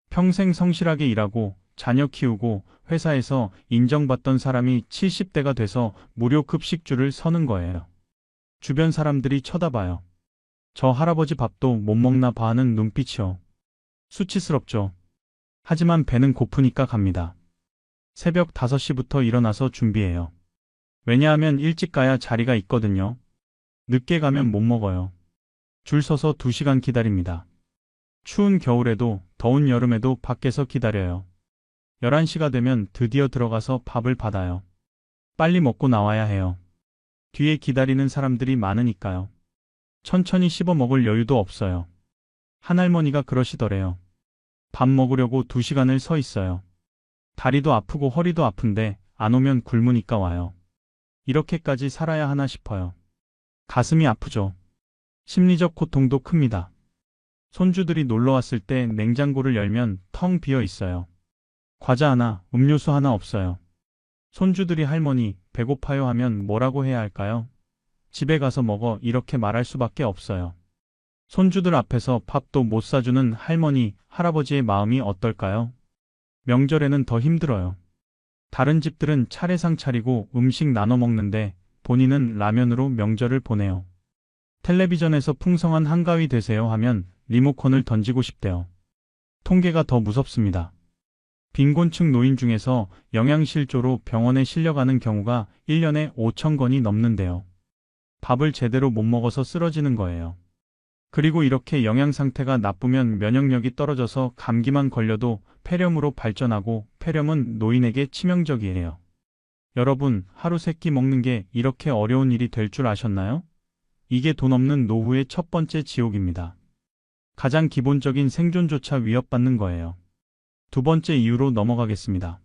평생 성실하게 일하고 자녀 키우고 회사에서 인정받던 사람이 70대가 돼서 무료 급식줄을 서는 거예요. 주변 사람들이 쳐다봐요. 저 할아버지 밥도 못 먹나 봐 하는 눈빛이요. 수치스럽죠. 하지만 배는 고프니까 갑니다. 새벽 5시부터 일어나서 준비해요. 왜냐하면 일찍 가야 자리가 있거든요. 늦게 가면 못 먹어요. 줄 서서 2시간 기다립니다. 추운 겨울에도 더운 여름에도 밖에서 기다려요. 11시가 되면 드디어 들어가서 밥을 받아요. 빨리 먹고 나와야 해요. 뒤에 기다리는 사람들이 많으니까요. 천천히 씹어 먹을 여유도 없어요. 한 할머니가 그러시더래요. 밥 먹으려고 2시간을 서 있어요. 다리도 아프고 허리도 아픈데 안 오면 굶으니까 와요. 이렇게까지 살아야 하나 싶어요. 가슴이 아프죠. 심리적 고통도 큽니다. 손주들이 놀러 왔을 때 냉장고를 열면 텅 비어 있어요. 과자 하나, 음료수 하나 없어요. 손주들이 할머니, 배고파요 하면 뭐라고 해야 할까요? 집에 가서 먹어 이렇게 말할 수밖에 없어요. 손주들 앞에서 밥도 못 사주는 할머니, 할아버지의 마음이 어떨까요? 명절에는 더 힘들어요. 다른 집들은 차례상 차리고 음식 나눠 먹는데 본인은 라면으로 명절을 보내요. 텔레비전에서 풍성한 한가위 되세요 하면 리모컨을 던지고 싶대요. 통계가 더 무섭습니다. 빈곤층 노인 중에서 영양실조로 병원에 실려가는 경우가 1년에 5,000건이 넘는데요. 밥을 제대로 못 먹어서 쓰러지는 거예요. 그리고 이렇게 영양 상태가 나쁘면 면역력이 떨어져서 감기만 걸려도 폐렴으로 발전하고 폐렴은 노인에게 치명적이에요. 여러분, 하루 3끼 먹는 게 이렇게 어려운 일이 될 줄 아셨나요? 이게 돈 없는 노후의 첫 번째 지옥입니다. 가장 기본적인 생존조차 위협받는 거예요. 두 번째 이유로 넘어가겠습니다.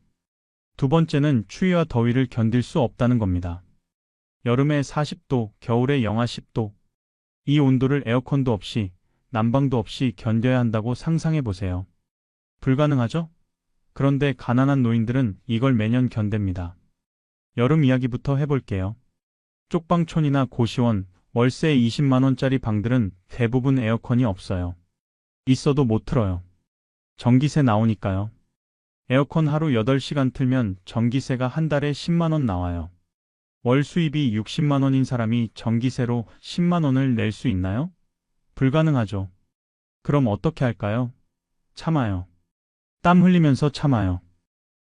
두 번째는 추위와 더위를 견딜 수 없다는 겁니다. 여름에 40도, 겨울에 영하 10도. 이 온도를 에어컨도 없이, 난방도 없이 견뎌야 한다고 상상해 보세요. 불가능하죠? 그런데 가난한 노인들은 이걸 매년 견딥니다. 여름 이야기부터 해볼게요. 쪽방촌이나 고시원, 월세 20만 원짜리 방들은 대부분 에어컨이 없어요. 있어도 못 틀어요. 전기세 나오니까요. 에어컨 하루 8시간 틀면 전기세가 한 달에 10만 원 나와요. 월 수입이 60만 원인 사람이 전기세로 10만 원을 낼 수 있나요? 불가능하죠. 그럼 어떻게 할까요? 참아요. 땀 흘리면서 참아요.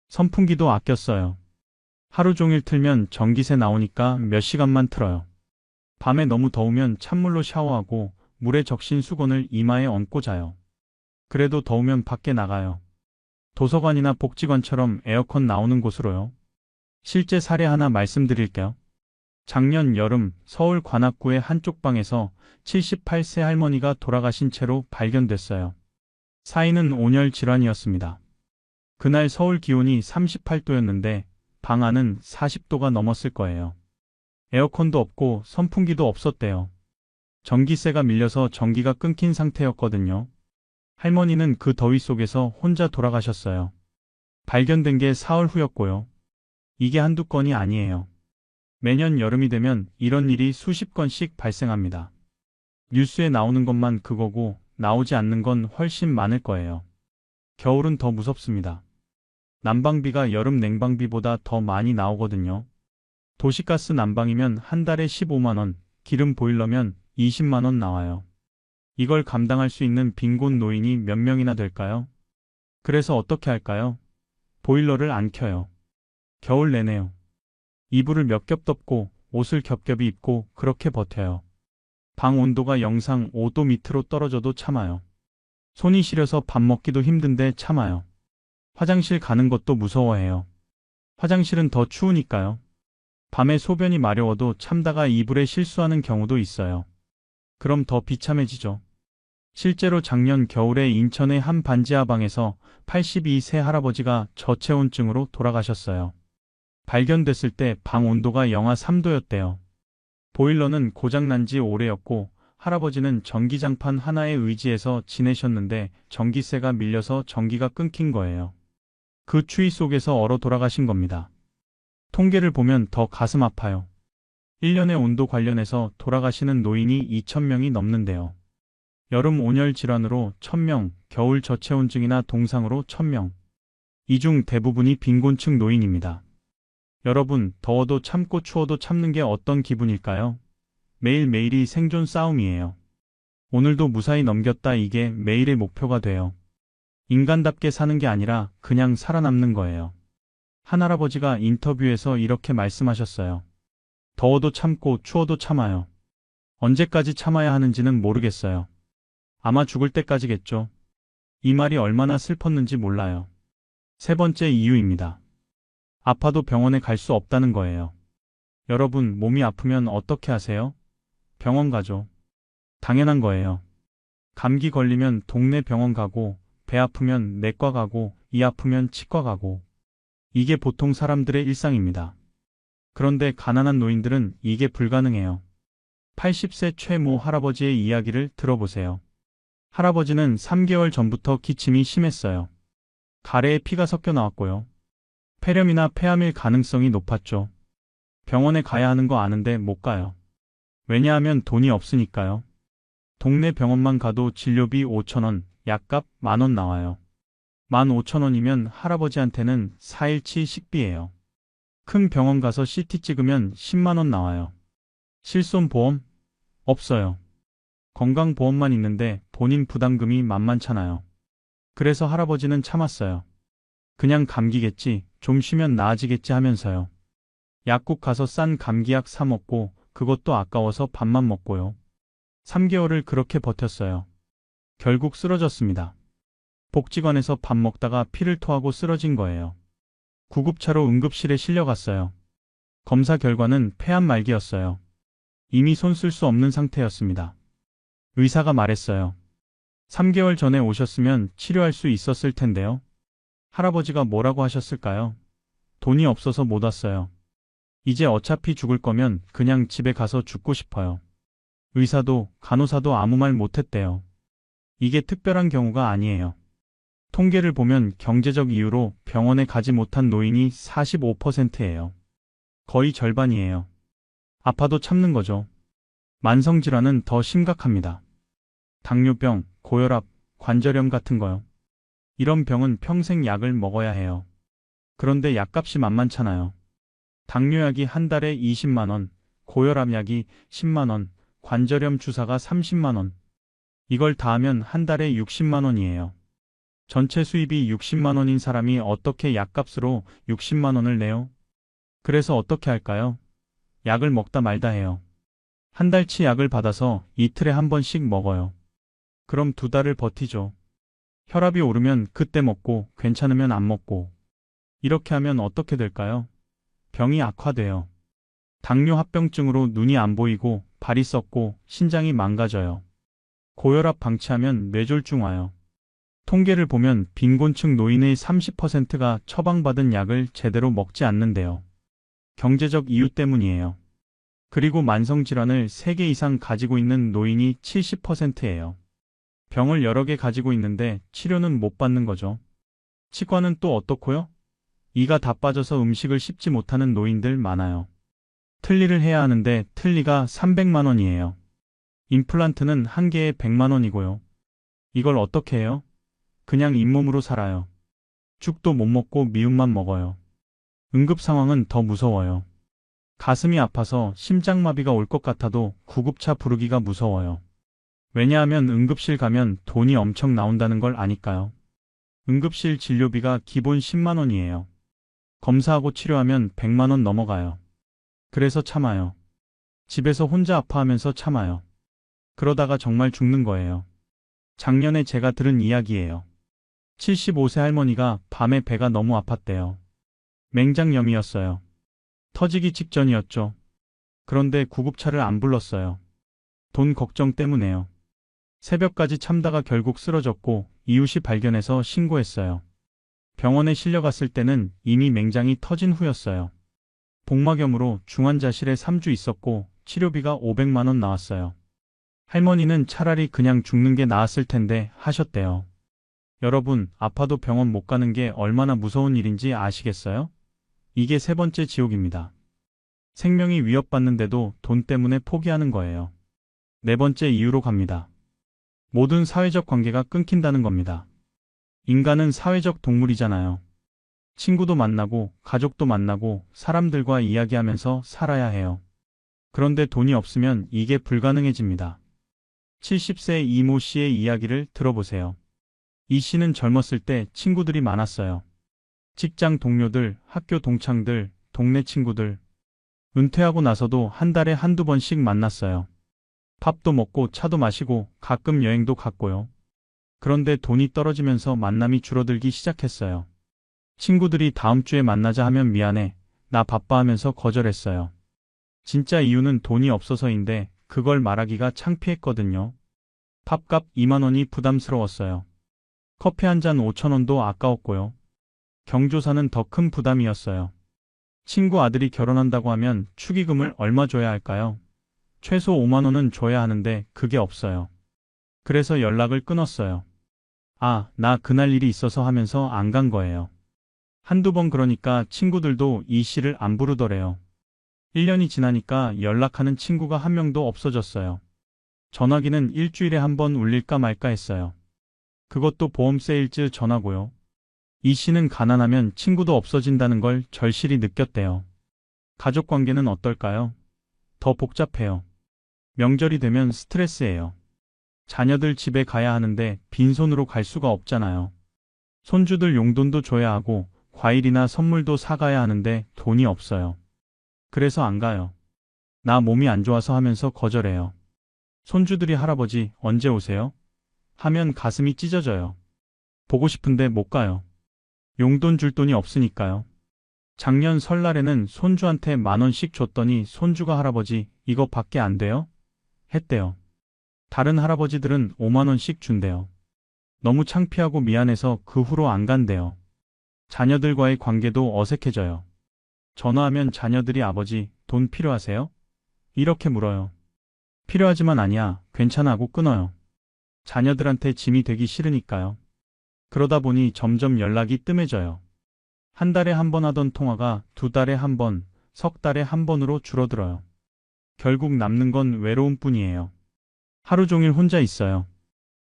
선풍기도 아껴 써요. 하루 종일 틀면 전기세 나오니까 몇 시간만 틀어요. 밤에 너무 더우면 찬물로 샤워하고 물에 적신 수건을 이마에 얹고 자요. 그래도 더우면 밖에 나가요. 도서관이나 복지관처럼 에어컨 나오는 곳으로요. 실제 사례 하나 말씀드릴게요. 작년 여름 서울 관악구의 한쪽 방에서 78세 할머니가 돌아가신 채로 발견됐어요. 사인은 온열 질환이었습니다. 그날 서울 기온이 38도였는데 방 안은 40도가 넘었을 거예요. 에어컨도 없고 선풍기도 없었대요. 전기세가 밀려서 전기가 끊긴 상태였거든요. 할머니는 그 더위 속에서 혼자 돌아가셨어요. 발견된 게 사흘 후였고요. 이게 한두 건이 아니에요. 매년 여름이 되면 이런 일이 수십 건씩 발생합니다. 뉴스에 나오는 것만 그거고 나오지 않는 건 훨씬 많을 거예요. 겨울은 더 무섭습니다. 난방비가 여름 냉방비보다 더 많이 나오거든요. 도시가스 난방이면 한 달에 15만 원, 기름 보일러면 20만 원 나와요. 이걸 감당할 수 있는 빈곤 노인이 몇 명이나 될까요? 그래서 어떻게 할까요? 보일러를 안 켜요. 겨울 내내요. 이불을 몇 겹 덮고 옷을 겹겹이 입고 그렇게 버텨요. 방 온도가 영상 5도 밑으로 떨어져도 참아요. 손이 시려서 밥 먹기도 힘든데 참아요. 화장실 가는 것도 무서워해요. 화장실은 더 추우니까요. 밤에 소변이 마려워도 참다가 이불에 실수하는 경우도 있어요. 그럼 더 비참해지죠. 실제로 작년 겨울에 인천의 한 반지하 방에서 82세 할아버지가 저체온증으로 돌아가셨어요. 발견됐을 때 방 온도가 영하 3도였대요. 보일러는 고장난 지 오래였고 할아버지는 전기장판 하나에 의지해서 지내셨는데 전기세가 밀려서 전기가 끊긴 거예요. 그 추위 속에서 얼어 돌아가신 겁니다. 통계를 보면 더 가슴 아파요. 1년의 온도 관련해서 돌아가시는 노인이 2,000명이 넘는데요. 여름 온열 질환으로 1,000명, 겨울 저체온증이나 동상으로 1,000명. 이 중 대부분이 빈곤층 노인입니다. 여러분, 더워도 참고 추워도 참는 게 어떤 기분일까요? 매일매일이 생존 싸움이에요. 오늘도 무사히 넘겼다 이게 매일의 목표가 돼요. 인간답게 사는 게 아니라 그냥 살아남는 거예요. 한 할아버지가 인터뷰에서 이렇게 말씀하셨어요. 더워도 참고 추워도 참아요. 언제까지 참아야 하는지는 모르겠어요. 아마 죽을 때까지겠죠. 이 말이 얼마나 슬펐는지 몰라요. 세 번째 이유입니다. 아파도 병원에 갈 수 없다는 거예요. 여러분, 몸이 아프면 어떻게 하세요? 병원 가죠. 당연한 거예요. 감기 걸리면 동네 병원 가고, 배 아프면 내과 가고, 이 아프면 치과 가고. 이게 보통 사람들의 일상입니다. 그런데 가난한 노인들은 이게 불가능해요. 80세 최모 할아버지의 이야기를 들어보세요. 할아버지는 3개월 전부터 기침이 심했어요. 가래에 피가 섞여 나왔고요. 폐렴이나 폐암일 가능성이 높았죠. 병원에 가야 하는 거 아는데 못 가요. 왜냐하면 돈이 없으니까요. 동네 병원만 가도 진료비 5,000원, 약값 10,000원 나와요. 15,000원이면 할아버지한테는 4일치 식비예요. 큰 병원 가서 CT 찍으면 10만 원 나와요. 실손보험? 없어요. 건강보험만 있는데 본인 부담금이 만만찮아요. 그래서 할아버지는 참았어요. 그냥 감기겠지, 좀 쉬면 나아지겠지 하면서요. 약국 가서 싼 감기약 사 먹고 그것도 아까워서 밥만 먹고요. 3개월을 그렇게 버텼어요. 결국 쓰러졌습니다. 복지관에서 밥 먹다가 피를 토하고 쓰러진 거예요. 구급차로 응급실에 실려갔어요. 검사 결과는 폐암 말기였어요. 이미 손 쓸 수 없는 상태였습니다. 의사가 말했어요. 3개월 전에 오셨으면 치료할 수 있었을 텐데요. 할아버지가 뭐라고 하셨을까요? 돈이 없어서 못 왔어요. 이제 어차피 죽을 거면 그냥 집에 가서 죽고 싶어요. 의사도 간호사도 아무 말 못했대요. 이게 특별한 경우가 아니에요. 통계를 보면 경제적 이유로 병원에 가지 못한 노인이 45%예요. 거의 절반이에요. 아파도 참는 거죠. 만성질환은 더 심각합니다. 당뇨병, 고혈압, 관절염 같은 거요. 이런 병은 평생 약을 먹어야 해요. 그런데 약값이 만만찮아요. 당뇨약이 한 달에 20만 원, 고혈압약이 10만 원, 관절염 주사가 30만 원. 이걸 다 하면 한 달에 60만 원이에요. 전체 수입이 60만 원인 사람이 어떻게 약값으로 60만 원을 내요? 그래서 어떻게 할까요? 약을 먹다 말다 해요. 한 달치 약을 받아서 이틀에 한 번씩 먹어요. 그럼 2달을 버티죠. 혈압이 오르면 그때 먹고 괜찮으면 안 먹고. 이렇게 하면 어떻게 될까요? 병이 악화돼요. 당뇨 합병증으로 눈이 안 보이고 발이 썩고 신장이 망가져요. 고혈압 방치하면 뇌졸중 와요. 통계를 보면 빈곤층 노인의 30%가 처방받은 약을 제대로 먹지 않는데요. 경제적 이유 때문이에요. 그리고 만성질환을 3개 이상 가지고 있는 노인이 70%예요. 병을 여러 개 가지고 있는데 치료는 못 받는 거죠. 치과는 또 어떻고요? 이가 다 빠져서 음식을 씹지 못하는 노인들 많아요. 틀니를 해야 하는데 틀니가 300만 원이에요. 임플란트는 한 개에 100만 원이고요. 이걸 어떻게 해요? 그냥 잇몸으로 살아요. 죽도 못 먹고 미움만 먹어요. 응급 상황은 더 무서워요. 가슴이 아파서 심장마비가 올 것 같아도 구급차 부르기가 무서워요. 왜냐하면 응급실 가면 돈이 엄청 나온다는 걸 아니까요. 응급실 진료비가 기본 10만 원이에요. 검사하고 치료하면 100만 원 넘어가요. 그래서 참아요. 집에서 혼자 아파하면서 참아요. 그러다가 정말 죽는 거예요. 작년에 제가 들은 이야기예요. 75세 할머니가 밤에 배가 너무 아팠대요. 맹장염이었어요. 터지기 직전이었죠. 그런데 구급차를 안 불렀어요. 돈 걱정 때문에요. 새벽까지 참다가 결국 쓰러졌고 이웃이 발견해서 신고했어요. 병원에 실려갔을 때는 이미 맹장이 터진 후였어요. 복막염으로 중환자실에 3주 있었고 치료비가 500만 원 나왔어요. 할머니는 차라리 그냥 죽는 게 나았을 텐데 하셨대요. 여러분, 아파도 병원 못 가는 게 얼마나 무서운 일인지 아시겠어요? 이게 세 번째 지옥입니다. 생명이 위협받는데도 돈 때문에 포기하는 거예요. 네 번째 이유로 갑니다. 모든 사회적 관계가 끊긴다는 겁니다. 인간은 사회적 동물이잖아요. 친구도 만나고 가족도 만나고 사람들과 이야기하면서 살아야 해요. 그런데 돈이 없으면 이게 불가능해집니다. 70세 이모 씨의 이야기를 들어보세요. 이 씨는 젊었을 때 친구들이 많았어요. 직장 동료들, 학교 동창들, 동네 친구들. 은퇴하고 나서도 한 달에 한두 번씩 만났어요. 밥도 먹고 차도 마시고 가끔 여행도 갔고요. 그런데 돈이 떨어지면서 만남이 줄어들기 시작했어요. 친구들이 다음 주에 만나자 하면 미안해, 나 바빠 하면서 거절했어요. 진짜 이유는 돈이 없어서인데 그걸 말하기가 창피했거든요. 밥값 2만 원이 부담스러웠어요. 커피 한 잔 5천 원도 아까웠고요. 경조사는 더 큰 부담이었어요. 친구 아들이 결혼한다고 하면 축의금을 얼마 줘야 할까요? 최소 5만 원은 줘야 하는데 그게 없어요. 그래서 연락을 끊었어요. 아, 나 그날 일이 있어서 하면서 안 간 거예요. 한두 번 그러니까 친구들도 이 씨를 안 부르더래요. 1년이 지나니까 연락하는 친구가 한 명도 없어졌어요. 전화기는 일주일에 한 번 울릴까 말까 했어요. 그것도 보험 세일즈 전화고요. 이 씨는 가난하면 친구도 없어진다는 걸 절실히 느꼈대요. 가족 관계는 어떨까요? 더 복잡해요. 명절이 되면 스트레스예요. 자녀들 집에 가야 하는데 빈손으로 갈 수가 없잖아요. 손주들 용돈도 줘야 하고 과일이나 선물도 사가야 하는데 돈이 없어요. 그래서 안 가요. 나 몸이 안 좋아서 하면서 거절해요. 손주들이 할아버지 언제 오세요? 하면 가슴이 찢어져요. 보고 싶은데 못 가요. 용돈 줄 돈이 없으니까요. 작년 설날에는 손주한테 10,000원씩 줬더니 손주가 할아버지 이거 밖에 안 돼요? 했대요. 다른 할아버지들은 5만 원씩 준대요. 너무 창피하고 미안해서 그 후로 안 간대요. 자녀들과의 관계도 어색해져요. 전화하면 자녀들이 아버지 돈 필요하세요? 이렇게 물어요. 필요하지만 아니야, 괜찮아 하고 끊어요. 자녀들한테 짐이 되기 싫으니까요. 그러다 보니 점점 연락이 뜸해져요. 한 달에 한 번 하던 통화가 2달에 한 번, 석 달에 한 번으로 줄어들어요. 결국 남는 건 외로움뿐이에요. 하루 종일 혼자 있어요.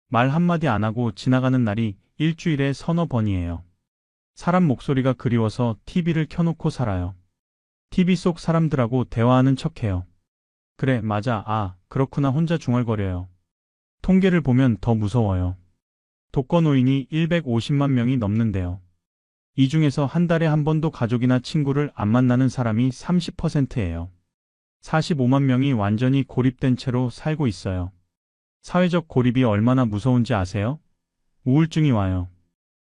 말 한마디 안 하고 지나가는 날이 일주일에 서너 번이에요. 사람 목소리가 그리워서 TV를 켜놓고 살아요. TV 속 사람들하고 대화하는 척해요. 그래, 맞아, 아, 그렇구나 혼자 중얼거려요. 통계를 보면 더 무서워요. 독거노인이 150만 명이 넘는데요. 이 중에서 한 달에 한 번도 가족이나 친구를 안 만나는 사람이 30%예요. 45만 명이 완전히 고립된 채로 살고 있어요. 사회적 고립이 얼마나 무서운지 아세요? 우울증이 와요.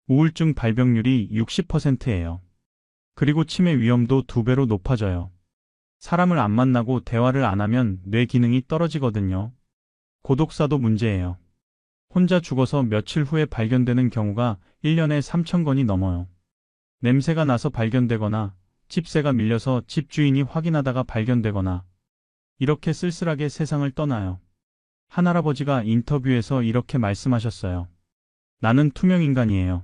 우울증 발병률이 60%예요. 그리고 치매 위험도 2배로 높아져요. 사람을 안 만나고 대화를 안 하면 뇌 기능이 떨어지거든요. 고독사도 문제예요. 혼자 죽어서 며칠 후에 발견되는 경우가 1년에 3,000건이 넘어요. 냄새가 나서 발견되거나 집세가 밀려서 집주인이 확인하다가 발견되거나 이렇게 쓸쓸하게 세상을 떠나요. 한 할아버지가 인터뷰에서 이렇게 말씀하셨어요. 나는 투명인간이에요.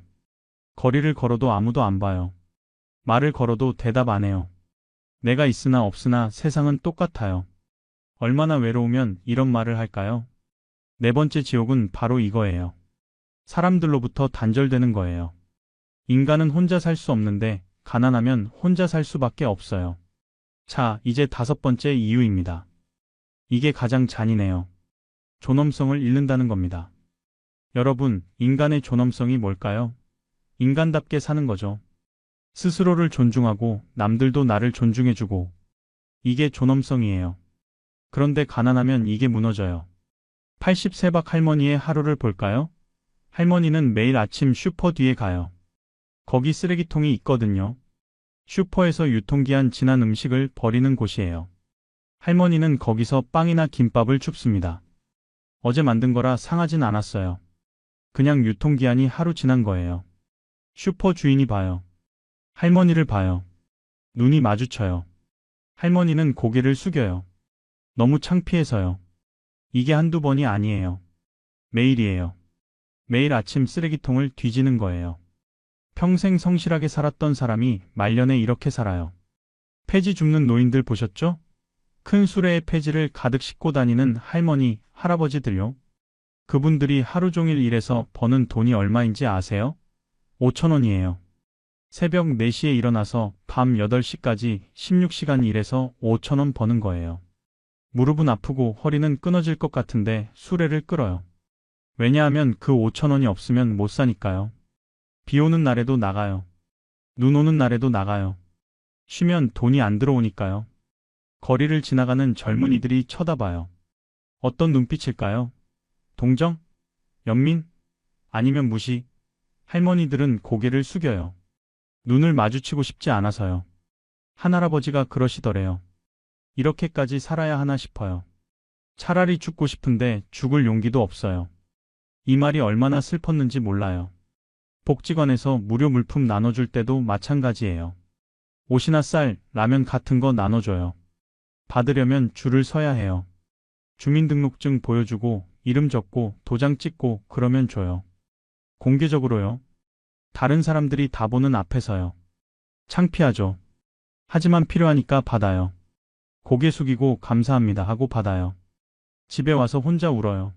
거리를 걸어도 아무도 안 봐요. 말을 걸어도 대답 안 해요. 내가 있으나 없으나 세상은 똑같아요. 얼마나 외로우면 이런 말을 할까요? 네 번째 지옥은 바로 이거예요. 사람들로부터 단절되는 거예요. 인간은 혼자 살 수 없는데 가난하면 혼자 살 수밖에 없어요. 자, 이제 5번째 이유입니다. 이게 가장 잔인해요. 존엄성을 잃는다는 겁니다. 여러분, 인간의 존엄성이 뭘까요? 인간답게 사는 거죠. 스스로를 존중하고 남들도 나를 존중해주고. 이게 존엄성이에요. 그런데 가난하면 이게 무너져요. 80세박 할머니의 하루를 볼까요? 할머니는 매일 아침 슈퍼 뒤에 가요. 거기 쓰레기통이 있거든요. 슈퍼에서 유통기한 지난 음식을 버리는 곳이에요. 할머니는 거기서 빵이나 김밥을 줍습니다. 어제 만든 거라 상하진 않았어요. 그냥 유통기한이 하루 지난 거예요. 슈퍼 주인이 봐요. 할머니를 봐요. 눈이 마주쳐요. 할머니는 고개를 숙여요. 너무 창피해서요. 이게 한두 번이 아니에요. 매일이에요. 매일 아침 쓰레기통을 뒤지는 거예요. 평생 성실하게 살았던 사람이 말년에 이렇게 살아요. 폐지 줍는 노인들 보셨죠? 큰 수레에 폐지를 가득 싣고 다니는 할머니, 할아버지들요. 그분들이 하루 종일 일해서 버는 돈이 얼마인지 아세요? 5,000원이에요. 새벽 4시에 일어나서 밤 8시까지 16시간 일해서 5,000원 버는 거예요. 무릎은 아프고 허리는 끊어질 것 같은데 수레를 끌어요. 왜냐하면 그 5,000원이 없으면 못 사니까요. 비 오는 날에도 나가요. 눈 오는 날에도 나가요. 쉬면 돈이 안 들어오니까요. 거리를 지나가는 젊은이들이 쳐다봐요. 어떤 눈빛일까요? 동정? 연민? 아니면 무시? 할머니들은 고개를 숙여요. 눈을 마주치고 싶지 않아서요. 한 할아버지가 그러시더래요. 이렇게까지 살아야 하나 싶어요. 차라리 죽고 싶은데 죽을 용기도 없어요. 이 말이 얼마나 슬펐는지 몰라요. 복지관에서 무료 물품 나눠줄 때도 마찬가지예요. 옷이나 쌀, 라면 같은 거 나눠줘요. 받으려면 줄을 서야 해요. 주민등록증 보여주고 이름 적고 도장 찍고 그러면 줘요. 공개적으로요. 다른 사람들이 다 보는 앞에서요. 창피하죠. 하지만 필요하니까 받아요. 고개 숙이고 감사합니다 하고 받아요. 집에 와서 혼자 울어요.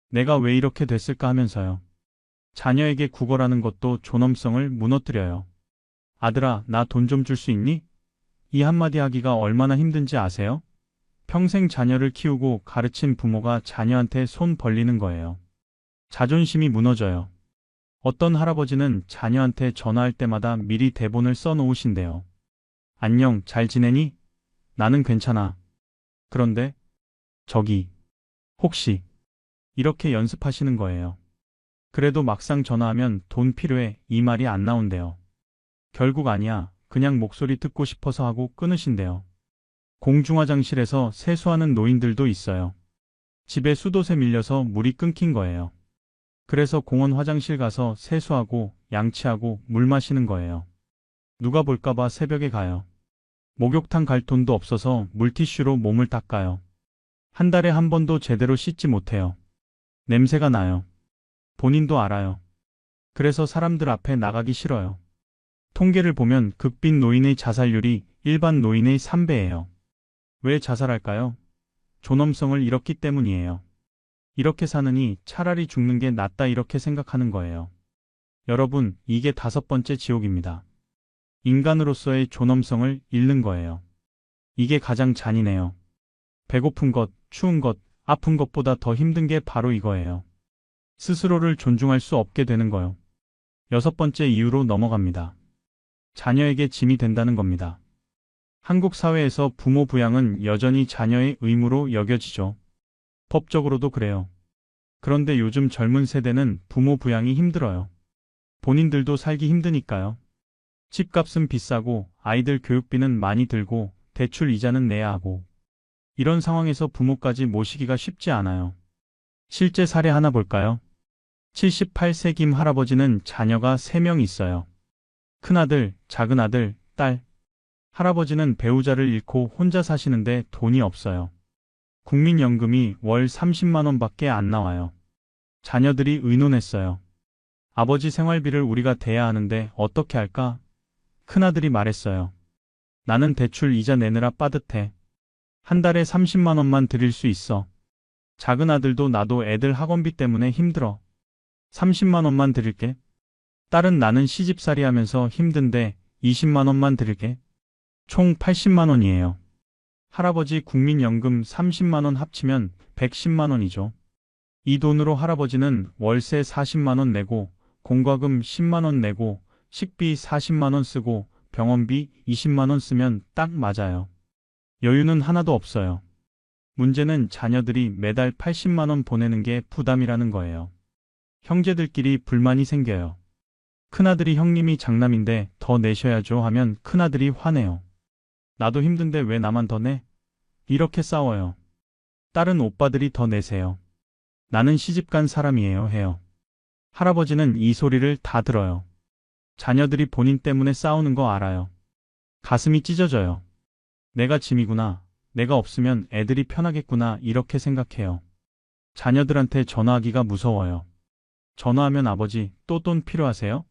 내가 왜 이렇게 됐을까 하면서요. 자녀에게 구걸하는 것도 존엄성을 무너뜨려요. 아들아, 나 돈 좀 줄 수 있니? 이 한마디 하기가 얼마나 힘든지 아세요? 평생 자녀를 키우고 가르친 부모가 자녀한테 손 벌리는 거예요. 자존심이 무너져요. 어떤 할아버지는 자녀한테 전화할 때마다 미리 대본을 써놓으신대요. 안녕, 잘 지내니? 나는 괜찮아. 그런데, 저기, 혹시, 이렇게 연습하시는 거예요. 그래도 막상 전화하면 돈 필요해 이 말이 안 나온대요. 결국 아니야. 그냥 목소리 듣고 싶어서 하고 끊으신대요. 공중화장실에서 세수하는 노인들도 있어요. 집에 수도새 밀려서 물이 끊긴 거예요. 그래서 공원 화장실 가서 세수하고 양치하고 물 마시는 거예요. 누가 볼까봐 새벽에 가요. 목욕탕 갈 돈도 없어서 물티슈로 몸을 닦아요. 한 달에 한 번도 제대로 씻지 못해요. 냄새가 나요. 본인도 알아요. 그래서 사람들 앞에 나가기 싫어요. 통계를 보면 극빈 노인의 자살률이 일반 노인의 3배예요. 왜 자살할까요? 존엄성을 잃었기 때문이에요. 이렇게 사느니 차라리 죽는 게 낫다 이렇게 생각하는 거예요. 여러분, 이게 5번째 지옥입니다. 인간으로서의 존엄성을 잃는 거예요. 이게 가장 잔인해요. 배고픈 것, 추운 것, 아픈 것보다 더 힘든 게 바로 이거예요. 스스로를 존중할 수 없게 되는 거요. 6번째 이유로 넘어갑니다. 자녀에게 짐이 된다는 겁니다. 한국 사회에서 부모 부양은 여전히 자녀의 의무로 여겨지죠. 법적으로도 그래요. 그런데 요즘 젊은 세대는 부모 부양이 힘들어요. 본인들도 살기 힘드니까요. 집값은 비싸고 아이들 교육비는 많이 들고 대출 이자는 내야 하고. 이런 상황에서 부모까지 모시기가 쉽지 않아요. 실제 사례 하나 볼까요? 78세 김 할아버지는 자녀가 3명 있어요. 큰아들, 작은아들, 딸. 할아버지는 배우자를 잃고 혼자 사시는데 돈이 없어요. 국민연금이 월 30만 원밖에 안 나와요. 자녀들이 의논했어요. 아버지 생활비를 우리가 대야 하는데 어떻게 할까? 큰아들이 말했어요. 나는 대출 이자 내느라 빠듯해. 한 달에 30만 원만 드릴 수 있어. 작은아들도 나도 애들 학원비 때문에 힘들어. 30만 원만 드릴게. 딸은 나는 시집살이 하면서 힘든데 20만 원만 드릴게. 총 80만 원이에요. 할아버지 국민연금 30만 원 합치면 110만 원이죠. 이 돈으로 할아버지는 월세 40만 원 내고 공과금 10만 원 내고 식비 40만 원 쓰고 병원비 20만 원 쓰면 딱 맞아요. 여유는 하나도 없어요. 문제는 자녀들이 매달 80만 원 보내는 게 부담이라는 거예요. 형제들끼리 불만이 생겨요. 큰아들이 형님이 장남인데 더 내셔야죠 하면 큰아들이 화내요. 나도 힘든데 왜 나만 더 내? 이렇게 싸워요. 딸은 오빠들이 더 내세요. 나는 시집간 사람이에요 해요. 할아버지는 이 소리를 다 들어요. 자녀들이 본인 때문에 싸우는 거 알아요. 가슴이 찢어져요. 내가 짐이구나. 내가 없으면 애들이 편하겠구나 이렇게 생각해요. 자녀들한테 전화하기가 무서워요. 전화하면 아버지 또 돈 필요하세요?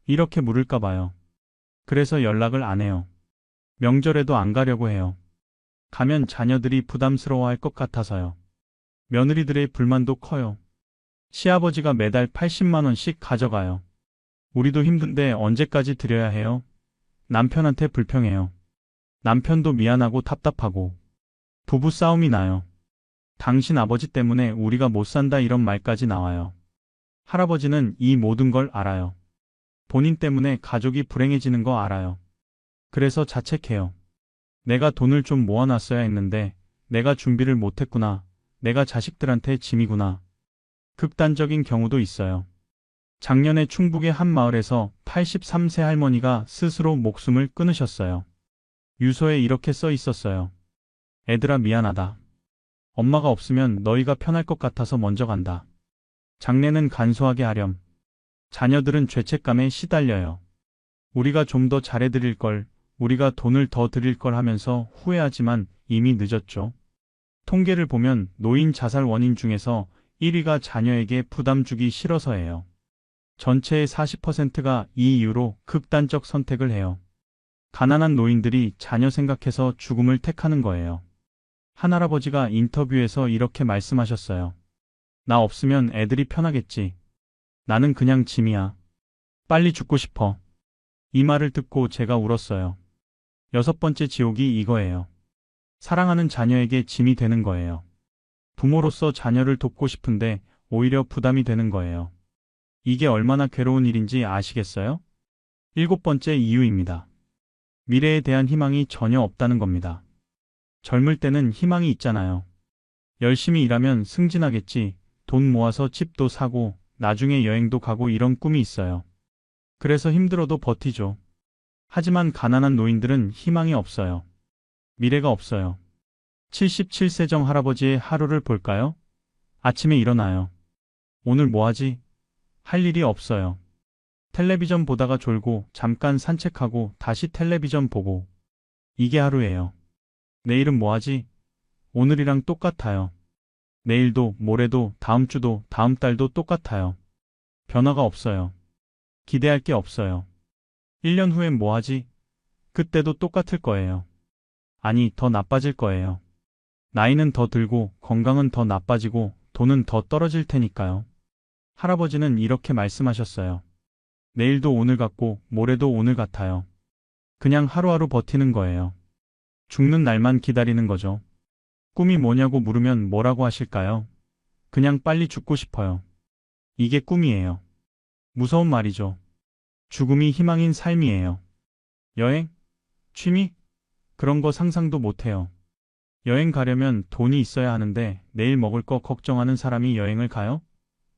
이렇게 물을까 봐요. 그래서 연락을 안 해요. 명절에도 안 가려고 해요. 가면 자녀들이 부담스러워할 것 같아서요. 며느리들의 불만도 커요. 시아버지가 매달 80만 원씩 가져가요. 우리도 힘든데 언제까지 드려야 해요? 남편한테 불평해요. 남편도 미안하고 답답하고 부부 싸움이 나요. 당신 아버지 때문에 우리가 못 산다 이런 말까지 나와요. 할아버지는 이 모든 걸 알아요. 본인 때문에 가족이 불행해지는 거 알아요. 그래서 자책해요. 내가 돈을 좀 모아놨어야 했는데 내가 준비를 못했구나. 내가 자식들한테 짐이구나. 극단적인 경우도 있어요. 작년에 충북의 한 마을에서 83세 할머니가 스스로 목숨을 끊으셨어요. 유서에 이렇게 써 있었어요. 애들아 미안하다. 엄마가 없으면 너희가 편할 것 같아서 먼저 간다. 장례는 간소하게 하렴. 자녀들은 죄책감에 시달려요. 우리가 좀 더 잘해드릴 걸, 우리가 돈을 더 드릴 걸 하면서 후회하지만 이미 늦었죠. 통계를 보면 노인 자살 원인 중에서 1위가 자녀에게 부담 주기 싫어서예요. 전체의 40%가 이 이유로 극단적 선택을 해요. 가난한 노인들이 자녀 생각해서 죽음을 택하는 거예요. 한 할아버지가 인터뷰에서 이렇게 말씀하셨어요. 나 없으면 애들이 편하겠지. 나는 그냥 짐이야. 빨리 죽고 싶어. 이 말을 듣고 제가 울었어요. 6번째 지옥이 이거예요. 사랑하는 자녀에게 짐이 되는 거예요. 부모로서 자녀를 돕고 싶은데 오히려 부담이 되는 거예요. 이게 얼마나 괴로운 일인지 아시겠어요? 7번째 이유입니다. 미래에 대한 희망이 전혀 없다는 겁니다. 젊을 때는 희망이 있잖아요. 열심히 일하면 승진하겠지, 돈 모아서 집도 사고, 나중에 여행도 가고 이런 꿈이 있어요. 그래서 힘들어도 버티죠. 하지만 가난한 노인들은 희망이 없어요. 미래가 없어요. 77세정 할아버지의 하루를 볼까요? 아침에 일어나요. 오늘 뭐 하지? 할 일이 없어요. 텔레비전 보다가 졸고 잠깐 산책하고 다시 텔레비전 보고. 이게 하루예요. 내일은 뭐 하지? 오늘이랑 똑같아요. 내일도 모레도 다음 주도 다음 달도 똑같아요. 변화가 없어요. 기대할 게 없어요. 1년 후엔 뭐 하지? 그때도 똑같을 거예요. 아니, 더 나빠질 거예요. 나이는 더 들고 건강은 더 나빠지고 돈은 더 떨어질 테니까요. 할아버지는 이렇게 말씀하셨어요. 내일도 오늘 같고 모레도 오늘 같아요. 그냥 하루하루 버티는 거예요. 죽는 날만 기다리는 거죠. 꿈이 뭐냐고 물으면 뭐라고 하실까요? 그냥 빨리 죽고 싶어요. 이게 꿈이에요. 무서운 말이죠. 죽음이 희망인 삶이에요. 여행? 취미? 그런 거 상상도 못해요. 여행 가려면 돈이 있어야 하는데 내일 먹을 거 걱정하는 사람이 여행을 가요?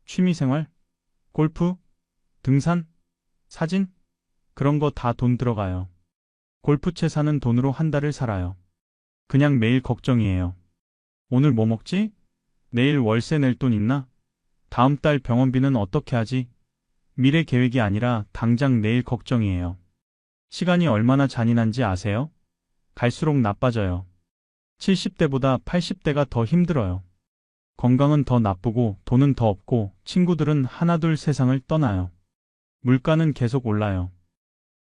취미생활? 골프? 등산? 사진? 그런 거 다 돈 들어가요. 골프채 사는 돈으로 한 달을 살아요. 그냥 매일 걱정이에요. 오늘 뭐 먹지? 내일 월세 낼 돈 있나? 다음 달 병원비는 어떻게 하지? 미래 계획이 아니라 당장 내일 걱정이에요. 시간이 얼마나 잔인한지 아세요? 갈수록 나빠져요. 70대보다 80대가 더 힘들어요. 건강은 더 나쁘고 돈은 더 없고 친구들은 하나둘 세상을 떠나요. 물가는 계속 올라요.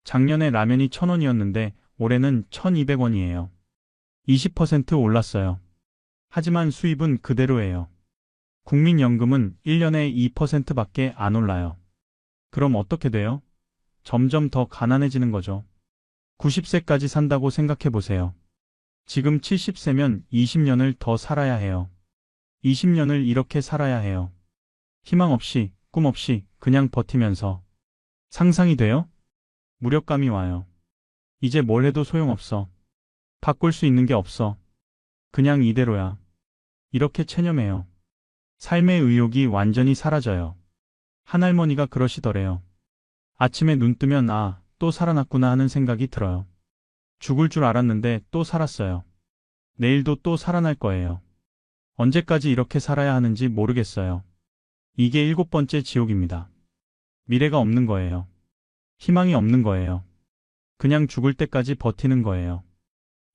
작년에 라면이 1,000원이었는데 올해는 1,200원이에요. 20% 올랐어요. 하지만 수입은 그대로예요. 국민연금은 1년에 2%밖에 안 올라요. 그럼 어떻게 돼요? 점점 더 가난해지는 거죠. 90세까지 산다고 생각해 보세요. 지금 70세면 20년을 더 살아야 해요. 20년을 이렇게 살아야 해요. 희망 없이, 꿈 없이 그냥 버티면서. 상상이 돼요? 무력감이 와요. 이제 뭘 해도 소용없어. 바꿀 수 있는 게 없어. 그냥 이대로야. 이렇게 체념해요. 삶의 의욕이 완전히 사라져요. 한 할머니가 그러시더래요. 아침에 눈 뜨면 또 살아났구나 하는 생각이 들어요. 죽을 줄 알았는데 또 살았어요. 내일도 또 살아날 거예요. 언제까지 이렇게 살아야 하는지 모르겠어요. 이게 7번째 지옥입니다. 미래가 없는 거예요. 희망이 없는 거예요. 그냥 죽을 때까지 버티는 거예요.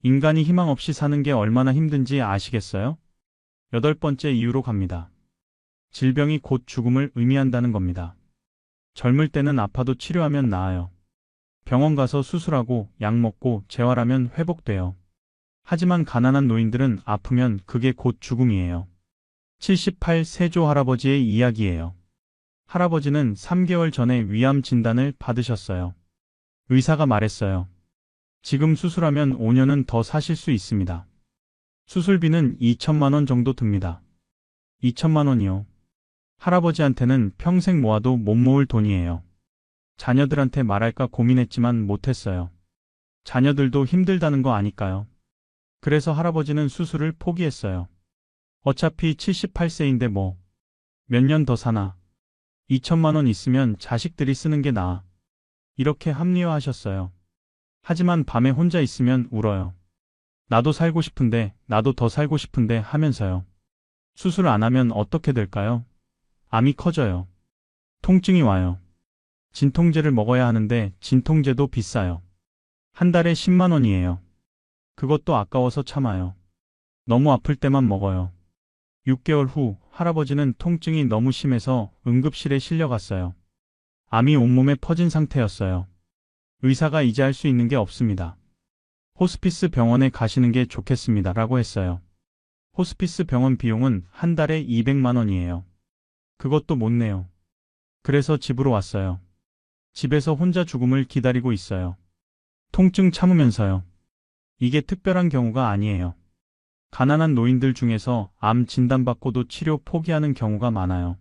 인간이 희망 없이 사는 게 얼마나 힘든지 아시겠어요? 8번째 이유로 갑니다. 질병이 곧 죽음을 의미한다는 겁니다. 젊을 때는 아파도 치료하면 나아요. 병원 가서 수술하고 약 먹고 재활하면 회복돼요. 하지만 가난한 노인들은 아프면 그게 곧 죽음이에요. 78 세조 할아버지의 이야기예요. 할아버지는 3개월 전에 위암 진단을 받으셨어요. 의사가 말했어요. 지금 수술하면 5년은 더 사실 수 있습니다. 수술비는 2천만 원 정도 듭니다. 2천만 원이요. 할아버지한테는 평생 모아도 못 모을 돈이에요. 자녀들한테 말할까 고민했지만 못했어요. 자녀들도 힘들다는 거 아니까요. 그래서 할아버지는 수술을 포기했어요. 어차피 78세인데 뭐. 몇 년 더 사나. 2천만 원 있으면 자식들이 쓰는 게 나아. 이렇게 합리화하셨어요. 하지만 밤에 혼자 있으면 울어요. 나도 살고 싶은데, 나도 더 살고 싶은데 하면서요. 수술 안 하면 어떻게 될까요? 암이 커져요. 통증이 와요. 진통제를 먹어야 하는데 진통제도 비싸요. 한 달에 10만 원이에요. 그것도 아까워서 참아요. 너무 아플 때만 먹어요. 6개월 후 할아버지는 통증이 너무 심해서 응급실에 실려갔어요. 암이 온몸에 퍼진 상태였어요. 의사가 이제 할 수 있는 게 없습니다. 호스피스 병원에 가시는 게 좋겠습니다. 라고 했어요. 호스피스 병원 비용은 한 달에 200만 원이에요. 그것도 못 내요. 그래서 집으로 왔어요. 집에서 혼자 죽음을 기다리고 있어요. 통증 참으면서요. 이게 특별한 경우가 아니에요. 가난한 노인들 중에서 암 진단받고도 치료 포기하는 경우가 많아요.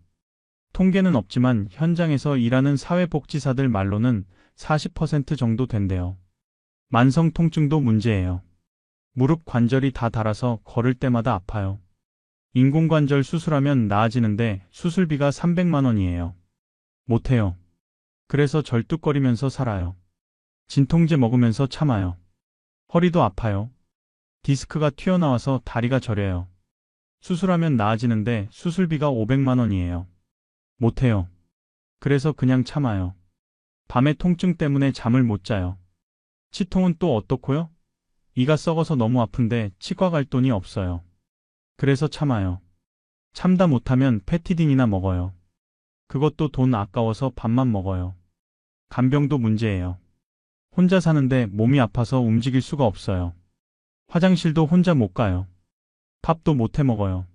통계는 없지만 현장에서 일하는 사회복지사들 말로는 40% 정도 된대요. 만성 통증도 문제예요. 무릎 관절이 다 닳아서 걸을 때마다 아파요. 인공관절 수술하면 나아지는데 수술비가 300만 원이에요. 못해요. 그래서 절뚝거리면서 살아요. 진통제 먹으면서 참아요. 허리도 아파요. 디스크가 튀어나와서 다리가 저려요. 수술하면 나아지는데 수술비가 500만 원이에요. 못해요. 그래서 그냥 참아요. 밤에 통증 때문에 잠을 못 자요. 치통은 또 어떻고요? 이가 썩어서 너무 아픈데 치과 갈 돈이 없어요. 그래서 참아요. 참다 못하면 패티딘이나 먹어요. 그것도 돈 아까워서 밥만 먹어요. 간병도 문제예요. 혼자 사는데 몸이 아파서 움직일 수가 없어요. 화장실도 혼자 못 가요. 밥도 못 해 먹어요.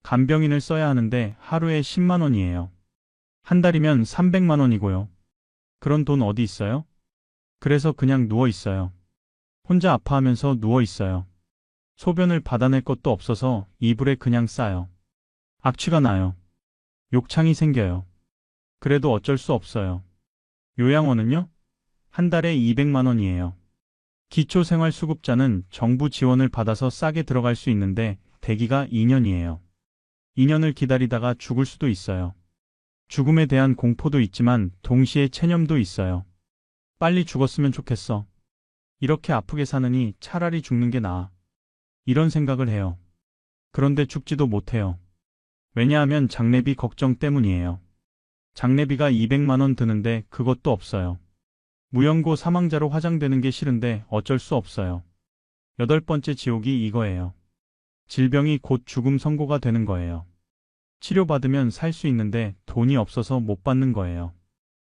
간병인을 써야 하는데 하루에 10만 원이에요. 한 달이면 300만 원이고요. 그런 돈 어디 있어요? 그래서 그냥 누워 있어요. 혼자 아파하면서 누워 있어요. 소변을 받아낼 것도 없어서 이불에 그냥 싸요. 악취가 나요. 욕창이 생겨요. 그래도 어쩔 수 없어요. 요양원은요? 한 달에 200만 원이에요. 기초생활수급자는 정부 지원을 받아서 싸게 들어갈 수 있는데 대기가 2년이에요. 2년을 기다리다가 죽을 수도 있어요. 죽음에 대한 공포도 있지만 동시에 체념도 있어요. 빨리 죽었으면 좋겠어. 이렇게 아프게 사느니 차라리 죽는 게 나아. 이런 생각을 해요. 그런데 죽지도 못해요. 왜냐하면 장례비 걱정 때문이에요. 장례비가 200만 원 드는데 그것도 없어요. 무연고 사망자로 화장되는 게 싫은데 어쩔 수 없어요. 8번째 지옥이 이거예요. 질병이 곧 죽음 선고가 되는 거예요. 치료받으면 살 수 있는데 돈이 없어서 못 받는 거예요.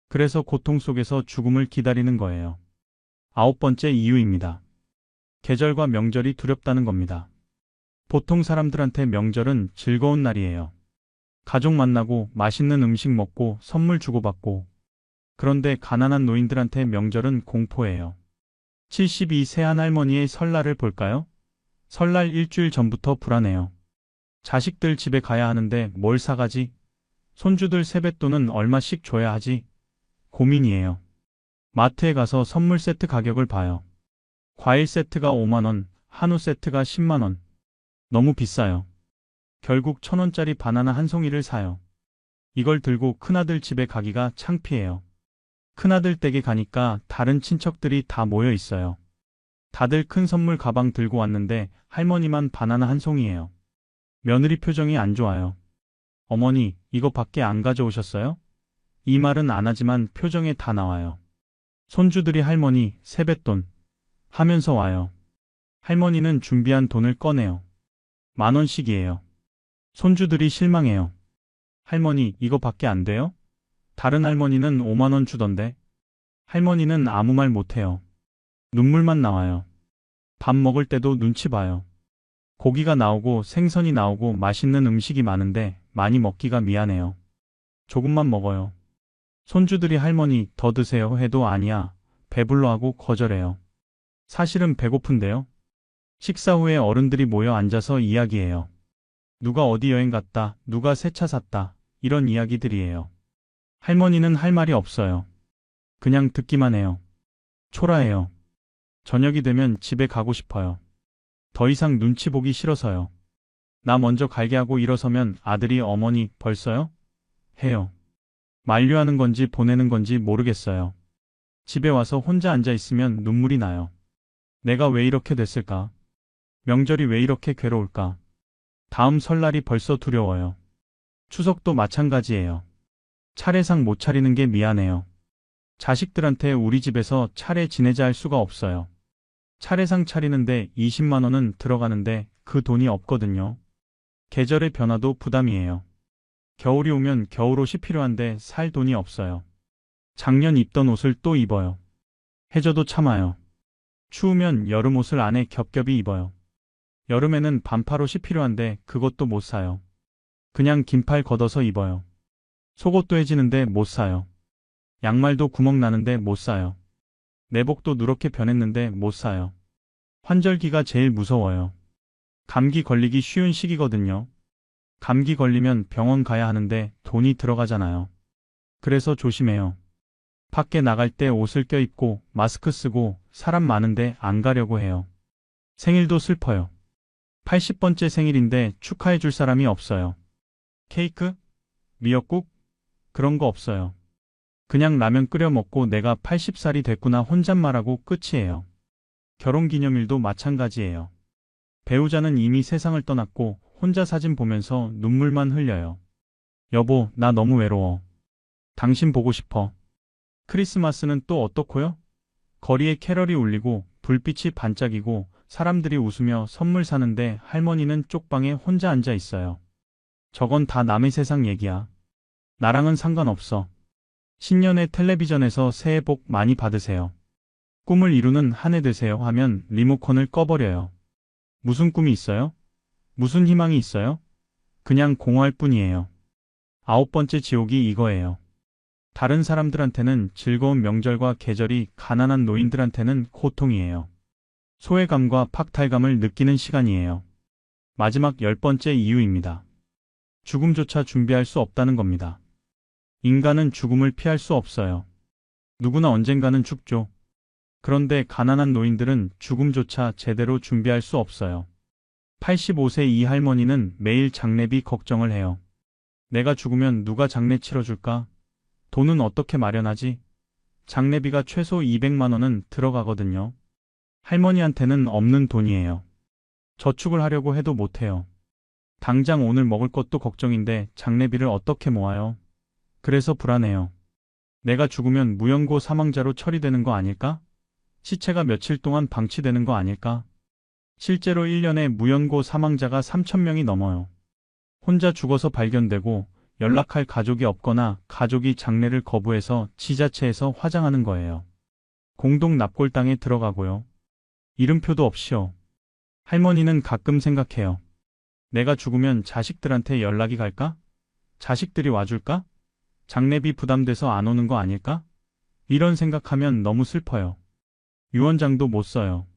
그래서 고통 속에서 죽음을 기다리는 거예요. 9번째 이유입니다. 계절과 명절이 두렵다는 겁니다. 보통 사람들한테 명절은 즐거운 날이에요. 가족 만나고 맛있는 음식 먹고 선물 주고받고. 그런데 가난한 노인들한테 명절은 공포예요. 72세 한 할머니의 설날을 볼까요? 설날 일주일 전부터 불안해요. 자식들 집에 가야 하는데 뭘 사가지? 손주들 세뱃돈은 얼마씩 줘야 하지? 고민이에요. 마트에 가서 선물 세트 가격을 봐요. 과일 세트가 5만 원, 한우 세트가 10만 원. 너무 비싸요. 결국 1,000원짜리 바나나 한 송이를 사요. 이걸 들고 큰아들 집에 가기가 창피해요. 큰아들 댁에 가니까 다른 친척들이 다 모여 있어요. 다들 큰 선물 가방 들고 왔는데 할머니만 바나나 한 송이예요. 며느리 표정이 안 좋아요. 어머니, 이거 밖에 안 가져오셨어요? 이 말은 안 하지만 표정에 다 나와요. 손주들이 할머니, 세뱃돈 하면서 와요. 할머니는 준비한 돈을 꺼내요. 10,000원씩이에요. 손주들이 실망해요. 할머니, 이거 밖에 안 돼요? 다른 할머니는 5만 원 주던데. 할머니는 아무 말 못해요. 눈물만 나와요. 밥 먹을 때도 눈치 봐요. 고기가 나오고 생선이 나오고 맛있는 음식이 많은데 많이 먹기가 미안해요. 조금만 먹어요. 손주들이 할머니 더 드세요 해도 아니야. 배불러 하고 거절해요. 사실은 배고픈데요. 식사 후에 어른들이 모여 앉아서 이야기해요. 누가 어디 여행 갔다, 누가 새 차 샀다, 이런 이야기들이에요. 할머니는 할 말이 없어요. 그냥 듣기만 해요. 초라해요. 저녁이 되면 집에 가고 싶어요. 더 이상 눈치 보기 싫어서요. 나 먼저 갈게 하고 일어서면 아들이 어머니 벌써요? 해요. 만류하는 건지 보내는 건지 모르겠어요. 집에 와서 혼자 앉아 있으면 눈물이 나요. 내가 왜 이렇게 됐을까? 명절이 왜 이렇게 괴로울까? 다음 설날이 벌써 두려워요. 추석도 마찬가지예요. 차례상 못 차리는 게 미안해요. 자식들한테 우리 집에서 차례 지내자 할 수가 없어요. 차례상 차리는데 20만 원은 들어가는데 그 돈이 없거든요. 계절의 변화도 부담이에요. 겨울이 오면 겨울옷이 필요한데 살 돈이 없어요. 작년 입던 옷을 또 입어요. 해져도 참아요. 추우면 여름옷을 안에 겹겹이 입어요. 여름에는 반팔옷이 필요한데 그것도 못 사요. 그냥 긴팔 걷어서 입어요. 속옷도 해지는데 못 사요. 양말도 구멍 나는데 못 사요. 내복도 누렇게 변했는데 못 사요. 환절기가 제일 무서워요. 감기 걸리기 쉬운 시기거든요. 감기 걸리면 병원 가야 하는데 돈이 들어가잖아요. 그래서 조심해요. 밖에 나갈 때 옷을 껴입고 마스크 쓰고 사람 많은데 안 가려고 해요. 생일도 슬퍼요. 80번째 생일인데 축하해 줄 사람이 없어요. 케이크? 미역국? 그런 거 없어요. 그냥 라면 끓여 먹고 내가 80살이 됐구나 혼잣말하고 끝이에요. 결혼기념일도 마찬가지예요. 배우자는 이미 세상을 떠났고 혼자 사진 보면서 눈물만 흘려요. 여보, 나 너무 외로워. 당신 보고 싶어. 크리스마스는 또 어떻고요? 거리에 캐럴이 울리고 불빛이 반짝이고 사람들이 웃으며 선물 사는데 할머니는 쪽방에 혼자 앉아 있어요. 저건 다 남의 세상 얘기야. 나랑은 상관없어. 신년에 텔레비전에서 새해 복 많이 받으세요. 꿈을 이루는 한 해 되세요 하면 리모컨을 꺼버려요. 무슨 꿈이 있어요? 무슨 희망이 있어요? 그냥 공허할 뿐이에요. 9번째 지옥이 이거예요. 다른 사람들한테는 즐거운 명절과 계절이 가난한 노인들한테는 고통이에요. 소외감과 박탈감을 느끼는 시간이에요. 마지막 10번째 이유입니다. 죽음조차 준비할 수 없다는 겁니다. 인간은 죽음을 피할 수 없어요. 누구나 언젠가는 죽죠. 그런데 가난한 노인들은 죽음조차 제대로 준비할 수 없어요. 85세 이 할머니는 매일 장례비 걱정을 해요. 내가 죽으면 누가 장례 치러줄까? 돈은 어떻게 마련하지? 장례비가 최소 200만 원은 들어가거든요. 할머니한테는 없는 돈이에요. 저축을 하려고 해도 못해요. 당장 오늘 먹을 것도 걱정인데 장례비를 어떻게 모아요? 그래서 불안해요. 내가 죽으면 무연고 사망자로 처리되는 거 아닐까? 시체가 며칠 동안 방치되는 거 아닐까? 실제로 1년에 무연고 사망자가 3,000명이 넘어요. 혼자 죽어서 발견되고 연락할 가족이 없거나 가족이 장례를 거부해서 지자체에서 화장하는 거예요. 공동 납골당에 들어가고요. 이름표도 없이요. 할머니는 가끔 생각해요. 내가 죽으면 자식들한테 연락이 갈까? 자식들이 와줄까? 장례비 부담돼서 안 오는 거 아닐까? 이런 생각하면 너무 슬퍼요. 유언장도 못 써요.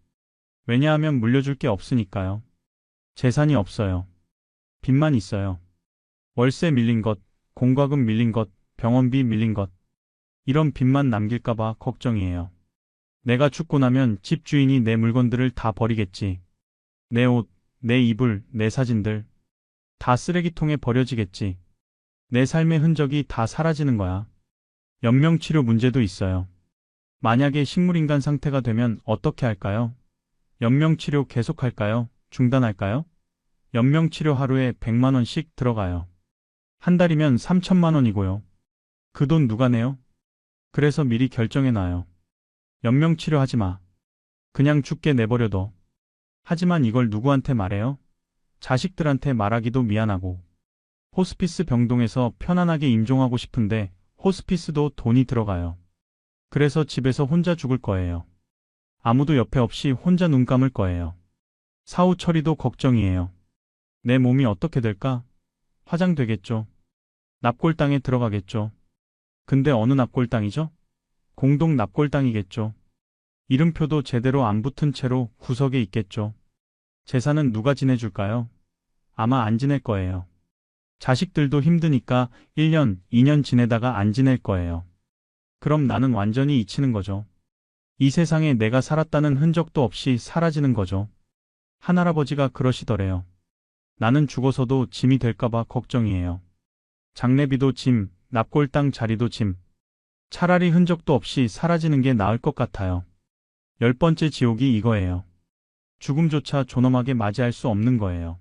왜냐하면 물려줄 게 없으니까요. 재산이 없어요. 빚만 있어요. 월세 밀린 것, 공과금 밀린 것, 병원비 밀린 것. 이런 빚만 남길까봐 걱정이에요. 내가 죽고 나면 집 주인이 내 물건들을 다 버리겠지. 내 옷, 내 이불, 내 사진들. 다 쓰레기통에 버려지겠지. 내 삶의 흔적이 다 사라지는 거야. 연명치료 문제도 있어요. 만약에 식물인간 상태가 되면 어떻게 할까요? 연명치료 계속할까요? 중단할까요? 연명치료 하루에 100만 원씩 들어가요. 한 달이면 3천만 원이고요. 그 돈 누가 내요? 그래서 미리 결정해놔요. 연명치료 하지 마. 그냥 죽게 내버려둬. 하지만 이걸 누구한테 말해요? 자식들한테 말하기도 미안하고. 호스피스 병동에서 편안하게 임종하고 싶은데 호스피스도 돈이 들어가요. 그래서 집에서 혼자 죽을 거예요. 아무도 옆에 없이 혼자 눈 감을 거예요. 사후 처리도 걱정이에요. 내 몸이 어떻게 될까? 화장되겠죠. 납골당에 들어가겠죠. 근데 어느 납골당이죠? 공동 납골당이겠죠. 이름표도 제대로 안 붙은 채로 구석에 있겠죠. 재산은 누가 지내줄까요? 아마 안 지낼 거예요. 자식들도 힘드니까 1년, 2년 지내다가 안 지낼 거예요. 그럼 나는 완전히 잊히는 거죠. 이 세상에 내가 살았다는 흔적도 없이 사라지는 거죠. 한할아버지가 그러시더래요. 나는 죽어서도 짐이 될까봐 걱정이에요. 장례비도 짐, 납골당 자리도 짐. 차라리 흔적도 없이 사라지는 게 나을 것 같아요. 10번째 지옥이 이거예요. 죽음조차 존엄하게 맞이할 수 없는 거예요.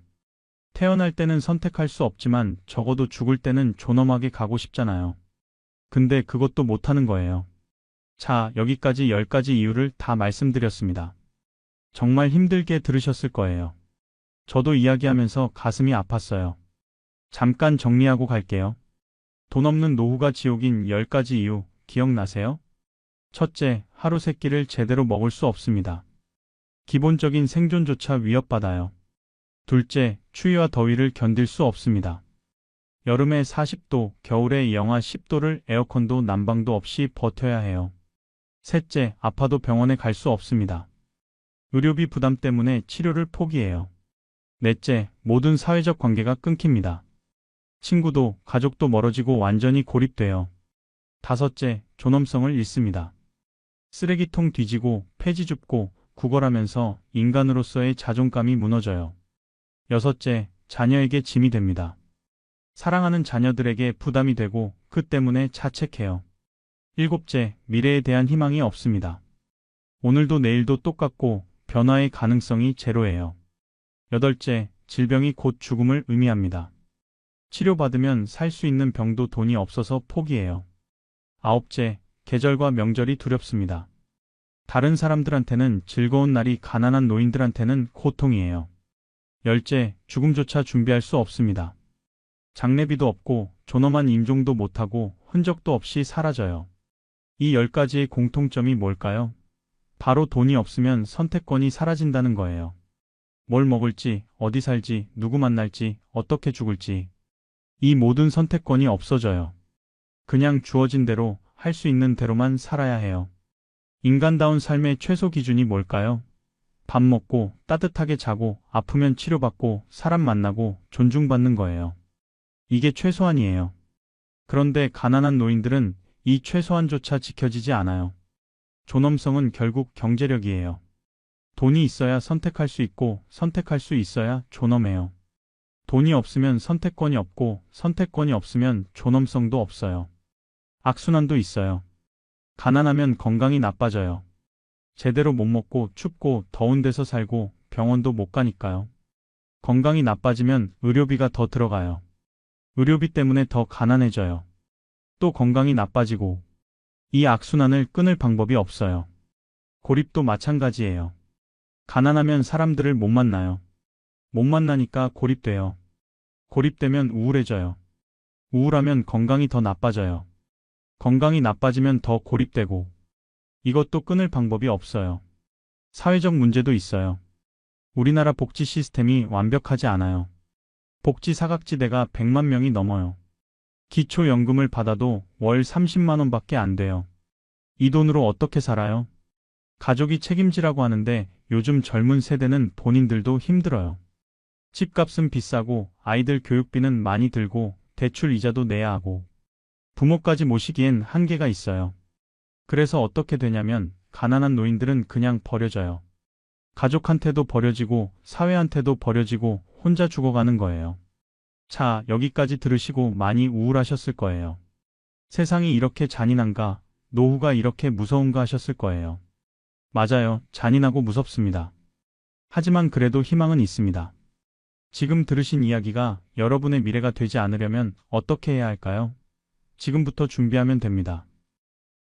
태어날 때는 선택할 수 없지만 적어도 죽을 때는 존엄하게 가고 싶잖아요. 근데 그것도 못하는 거예요. 자, 여기까지 10가지 이유를 다 말씀드렸습니다. 정말 힘들게 들으셨을 거예요. 저도 이야기하면서 가슴이 아팠어요. 잠깐 정리하고 갈게요. 돈 없는 노후가 지옥인 10가지 이유 기억나세요? 첫째, 하루 세 끼를 제대로 먹을 수 없습니다. 기본적인 생존조차 위협받아요. 둘째, 추위와 더위를 견딜 수 없습니다. 여름에 40도, 겨울에 영하 10도를 에어컨도 난방도 없이 버텨야 해요. 셋째, 아파도 병원에 갈 수 없습니다. 의료비 부담 때문에 치료를 포기해요. 넷째, 모든 사회적 관계가 끊깁니다. 친구도, 가족도 멀어지고 완전히 고립돼요. 다섯째, 존엄성을 잃습니다. 쓰레기통 뒤지고, 폐지 줍고, 구걸하면서 인간으로서의 자존감이 무너져요. 여섯째, 자녀에게 짐이 됩니다. 사랑하는 자녀들에게 부담이 되고 그 때문에 자책해요. 일곱째, 미래에 대한 희망이 없습니다. 오늘도 내일도 똑같고 변화의 가능성이 제로예요. 여덟째, 질병이 곧 죽음을 의미합니다. 치료받으면 살 수 있는 병도 돈이 없어서 포기해요. 아홉째, 계절과 명절이 두렵습니다. 다른 사람들한테는 즐거운 날이 가난한 노인들한테는 고통이에요. 열째, 죽음조차 준비할 수 없습니다. 장례비도 없고 존엄한 임종도 못하고 흔적도 없이 사라져요. 이 10가지의 공통점이 뭘까요? 바로 돈이 없으면 선택권이 사라진다는 거예요. 뭘 먹을지, 어디 살지, 누구 만날지, 어떻게 죽을지. 이 모든 선택권이 없어져요. 그냥 주어진 대로, 할 수 있는 대로만 살아야 해요. 인간다운 삶의 최소 기준이 뭘까요? 밥 먹고, 따뜻하게 자고, 아프면 치료받고, 사람 만나고, 존중받는 거예요. 이게 최소한이에요. 그런데 가난한 노인들은 이 최소한조차 지켜지지 않아요. 존엄성은 결국 경제력이에요. 돈이 있어야 선택할 수 있고 선택할 수 있어야 존엄해요. 돈이 없으면 선택권이 없고 선택권이 없으면 존엄성도 없어요. 악순환도 있어요. 가난하면 건강이 나빠져요. 제대로 못 먹고 춥고 더운 데서 살고 병원도 못 가니까요. 건강이 나빠지면 의료비가 더 들어가요. 의료비 때문에 더 가난해져요. 또 건강이 나빠지고 이 악순환을 끊을 방법이 없어요. 고립도 마찬가지예요. 가난하면 사람들을 못 만나요. 못 만나니까 고립돼요. 고립되면 우울해져요. 우울하면 건강이 더 나빠져요. 건강이 나빠지면 더 고립되고 이것도 끊을 방법이 없어요. 사회적 문제도 있어요. 우리나라 복지 시스템이 완벽하지 않아요. 복지 사각지대가 100만 명이 넘어요. 기초연금을 받아도 월 30만 원밖에 안 돼요. 이 돈으로 어떻게 살아요? 가족이 책임지라고 하는데 요즘 젊은 세대는 본인들도 힘들어요. 집값은 비싸고 아이들 교육비는 많이 들고 대출 이자도 내야 하고 부모까지 모시기엔 한계가 있어요. 그래서 어떻게 되냐면 가난한 노인들은 그냥 버려져요. 가족한테도 버려지고 사회한테도 버려지고 혼자 죽어가는 거예요. 자, 여기까지 들으시고 많이 우울하셨을 거예요. 세상이 이렇게 잔인한가, 노후가 이렇게 무서운가 하셨을 거예요. 맞아요. 잔인하고 무섭습니다. 하지만 그래도 희망은 있습니다. 지금 들으신 이야기가 여러분의 미래가 되지 않으려면 어떻게 해야 할까요? 지금부터 준비하면 됩니다.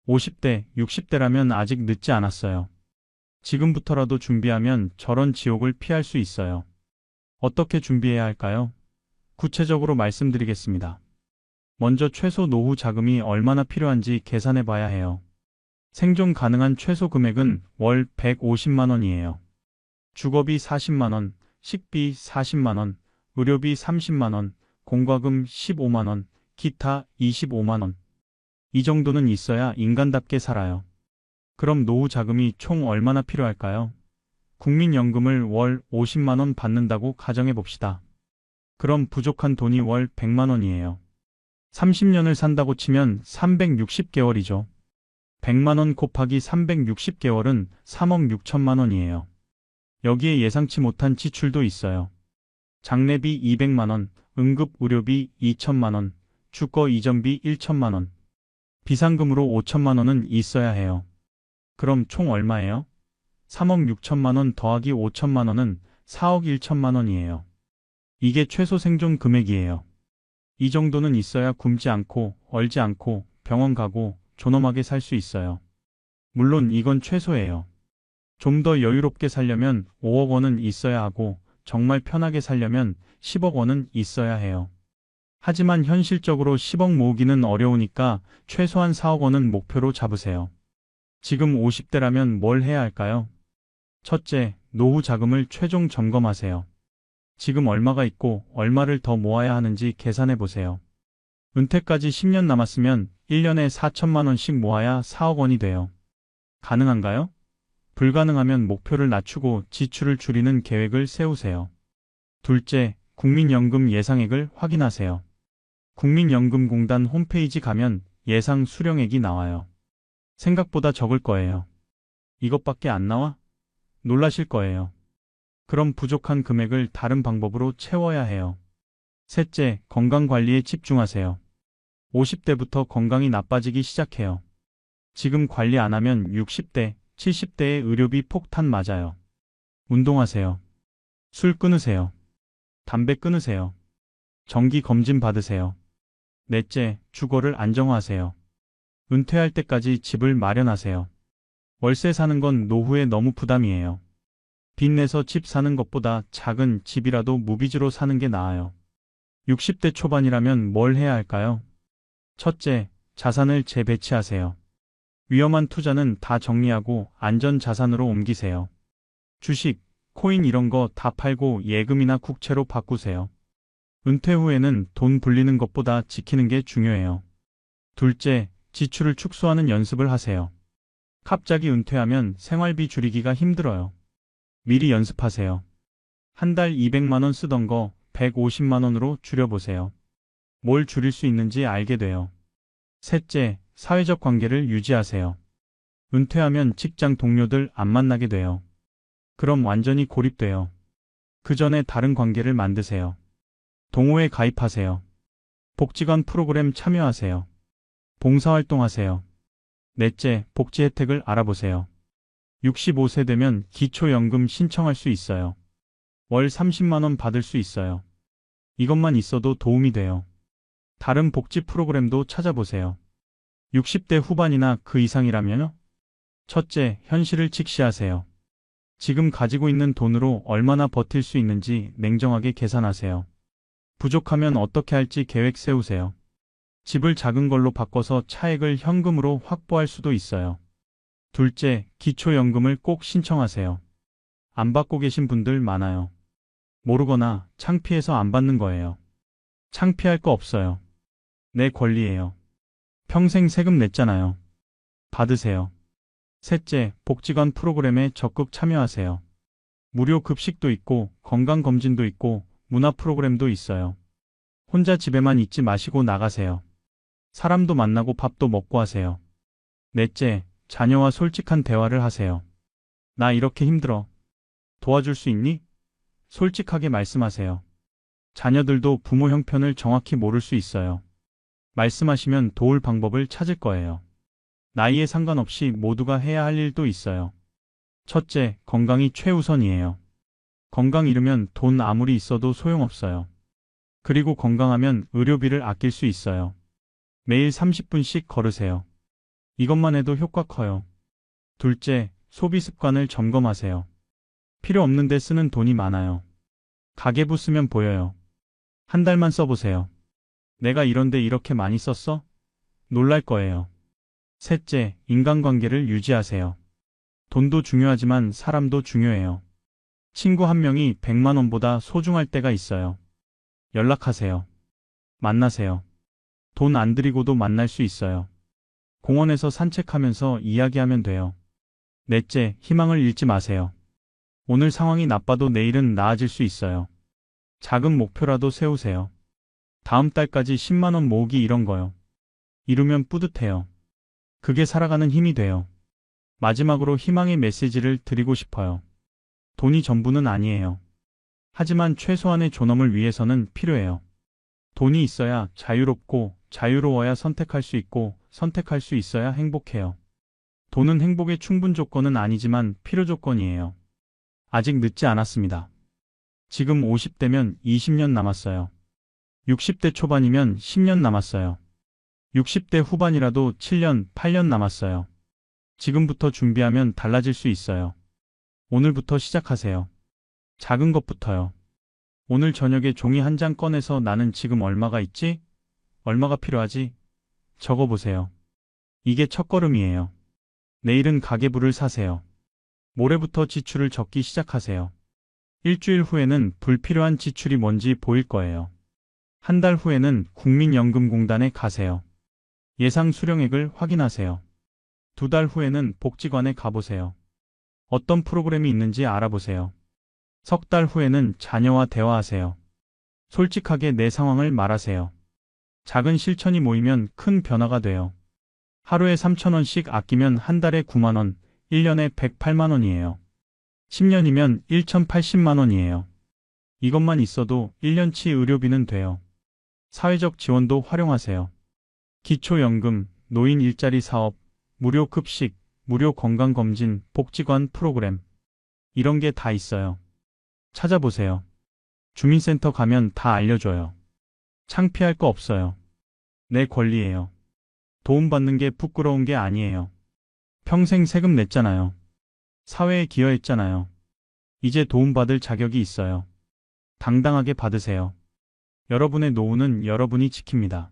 50대, 60대라면 아직 늦지 않았어요. 지금부터라도 준비하면 저런 지옥을 피할 수 있어요. 어떻게 준비해야 할까요? 구체적으로 말씀드리겠습니다. 먼저 최소 노후 자금이 얼마나 필요한지 계산해 봐야 해요. 생존 가능한 최소 금액은 월 150만 원이에요. 주거비 40만 원, 식비 40만 원, 의료비 30만 원, 공과금 15만 원, 기타 25만 원. 이 정도는 있어야 인간답게 살아요. 그럼 노후 자금이 총 얼마나 필요할까요? 국민연금을 월 50만 원 받는다고 가정해 봅시다. 그럼 부족한 돈이 월 100만 원이에요. 30년을 산다고 치면 360개월이죠. 100만 원 곱하기 360개월은 3억 6천만 원이에요. 여기에 예상치 못한 지출도 있어요. 장례비 200만 원, 응급의료비 2천만 원, 주거 이전비 1천만 원, 비상금으로 5천만 원은 있어야 해요. 그럼 총 얼마예요? 3억 6천만 원 더하기 5천만 원은 4억 1천만 원이에요. 이게 최소 생존 금액이에요. 이 정도는 있어야 굶지 않고 얼지 않고 병원 가고 존엄하게 살 수 있어요. 물론 이건 최소예요. 좀 더 여유롭게 살려면 5억 원은 있어야 하고 정말 편하게 살려면 10억 원은 있어야 해요. 하지만 현실적으로 10억 모으기는 어려우니까 최소한 4억 원은 목표로 잡으세요. 지금 50대라면 뭘 해야 할까요? 첫째, 노후 자금을 최종 점검하세요. 지금 얼마가 있고 얼마를 더 모아야 하는지 계산해 보세요. 은퇴까지 10년 남았으면 1년에 4천만 원씩 모아야 4억 원이 돼요. 가능한가요? 불가능하면 목표를 낮추고 지출을 줄이는 계획을 세우세요. 둘째, 국민연금 예상액을 확인하세요. 국민연금공단 홈페이지 가면 예상 수령액이 나와요. 생각보다 적을 거예요. 이것밖에 안 나와? 놀라실 거예요. 그럼 부족한 금액을 다른 방법으로 채워야 해요. 셋째, 건강관리에 집중하세요. 50대부터 건강이 나빠지기 시작해요. 지금 관리 안 하면 60대, 70대의 의료비 폭탄 맞아요. 운동하세요. 술 끊으세요. 담배 끊으세요. 정기 검진 받으세요. 넷째, 주거를 안정화하세요. 은퇴할 때까지 집을 마련하세요. 월세 사는 건 노후에 너무 부담이에요. 빚내서 집 사는 것보다 작은 집이라도 무빚으로 사는 게 나아요. 60대 초반이라면 뭘 해야 할까요? 첫째, 자산을 재배치하세요. 위험한 투자는 다 정리하고 안전 자산으로 옮기세요. 주식, 코인 이런 거 다 팔고 예금이나 국채로 바꾸세요. 은퇴 후에는 돈 불리는 것보다 지키는 게 중요해요. 둘째, 지출을 축소하는 연습을 하세요. 갑자기 은퇴하면 생활비 줄이기가 힘들어요. 미리 연습하세요. 한 달 200만 원 쓰던 거 150만 원으로 줄여보세요. 뭘 줄일 수 있는지 알게 돼요. 셋째, 사회적 관계를 유지하세요. 은퇴하면 직장 동료들 안 만나게 돼요. 그럼 완전히 고립돼요. 그 전에 다른 관계를 만드세요. 동호회 가입하세요. 복지관 프로그램 참여하세요. 봉사활동하세요. 넷째, 복지 혜택을 알아보세요. 65세 되면 기초연금 신청할 수 있어요. 월 30만 원 받을 수 있어요. 이것만 있어도 도움이 돼요. 다른 복지 프로그램도 찾아보세요. 60대 후반이나 그 이상이라면요? 첫째, 현실을 직시하세요. 지금 가지고 있는 돈으로 얼마나 버틸 수 있는지 냉정하게 계산하세요. 부족하면 어떻게 할지 계획 세우세요. 집을 작은 걸로 바꿔서 차액을 현금으로 확보할 수도 있어요. 둘째, 기초연금을 꼭 신청하세요. 안 받고 계신 분들 많아요. 모르거나 창피해서 안 받는 거예요. 창피할 거 없어요. 내 권리예요. 평생 세금 냈잖아요. 받으세요. 셋째, 복지관 프로그램에 적극 참여하세요. 무료 급식도 있고, 건강검진도 있고, 문화 프로그램도 있어요. 혼자 집에만 있지 마시고 나가세요. 사람도 만나고 밥도 먹고 하세요. 넷째, 자녀와 솔직한 대화를 하세요. 나 이렇게 힘들어. 도와줄 수 있니? 솔직하게 말씀하세요. 자녀들도 부모 형편을 정확히 모를 수 있어요. 말씀하시면 도울 방법을 찾을 거예요. 나이에 상관없이 모두가 해야 할 일도 있어요. 첫째, 건강이 최우선이에요. 건강 잃으면 돈 아무리 있어도 소용없어요. 그리고 건강하면 의료비를 아낄 수 있어요. 매일 30분씩 걸으세요. 이것만 해도 효과 커요. 둘째, 소비 습관을 점검하세요. 필요 없는데 쓰는 돈이 많아요. 가계부 쓰면 보여요. 한 달만 써보세요. 내가 이런데 이렇게 많이 썼어? 놀랄 거예요. 셋째, 인간관계를 유지하세요. 돈도 중요하지만 사람도 중요해요. 친구 한 명이 100만 원보다 소중할 때가 있어요. 연락하세요. 만나세요. 돈 안 들이고도 만날 수 있어요. 공원에서 산책하면서 이야기하면 돼요. 넷째, 희망을 잃지 마세요. 오늘 상황이 나빠도 내일은 나아질 수 있어요. 작은 목표라도 세우세요. 다음 달까지 10만 원 모으기 이런 거요. 이루면 뿌듯해요. 그게 살아가는 힘이 돼요. 마지막으로 희망의 메시지를 드리고 싶어요. 돈이 전부는 아니에요. 하지만 최소한의 존엄을 위해서는 필요해요. 돈이 있어야 자유롭고 자유로워야 선택할 수 있고 선택할 수 있어야 행복해요. 돈은 행복의 충분 조건은 아니지만 필요 조건이에요. 아직 늦지 않았습니다. 지금 50대면 20년 남았어요. 60대 초반이면 10년 남았어요. 60대 후반이라도 7년, 8년 남았어요. 지금부터 준비하면 달라질 수 있어요. 오늘부터 시작하세요. 작은 것부터요. 오늘 저녁에 종이 한 장 꺼내서 나는 지금 얼마가 있지? 얼마가 필요하지? 적어보세요. 이게 첫걸음이에요. 내일은 가계부를 사세요. 모레부터 지출을 적기 시작하세요. 일주일 후에는 불필요한 지출이 뭔지 보일 거예요. 한 달 후에는 국민연금공단에 가세요. 예상 수령액을 확인하세요. 2달 후에는 복지관에 가보세요. 어떤 프로그램이 있는지 알아보세요. 3달 후에는 자녀와 대화하세요. 솔직하게 내 상황을 말하세요. 작은 실천이 모이면 큰 변화가 돼요. 하루에 3,000원씩 아끼면 한 달에 9만 원, 1년에 108만 원이에요. 10년이면 1,080만 원이에요. 이것만 있어도 1년치 의료비는 돼요. 사회적 지원도 활용하세요. 기초연금, 노인 일자리 사업, 무료 급식, 무료 건강검진, 복지관 프로그램. 이런 게 다 있어요. 찾아보세요. 주민센터 가면 다 알려줘요. 창피할 거 없어요. 내 권리예요. 도움받는 게 부끄러운 게 아니에요. 평생 세금 냈잖아요. 사회에 기여했잖아요. 이제 도움받을 자격이 있어요. 당당하게 받으세요. 여러분의 노후는 여러분이 지킵니다.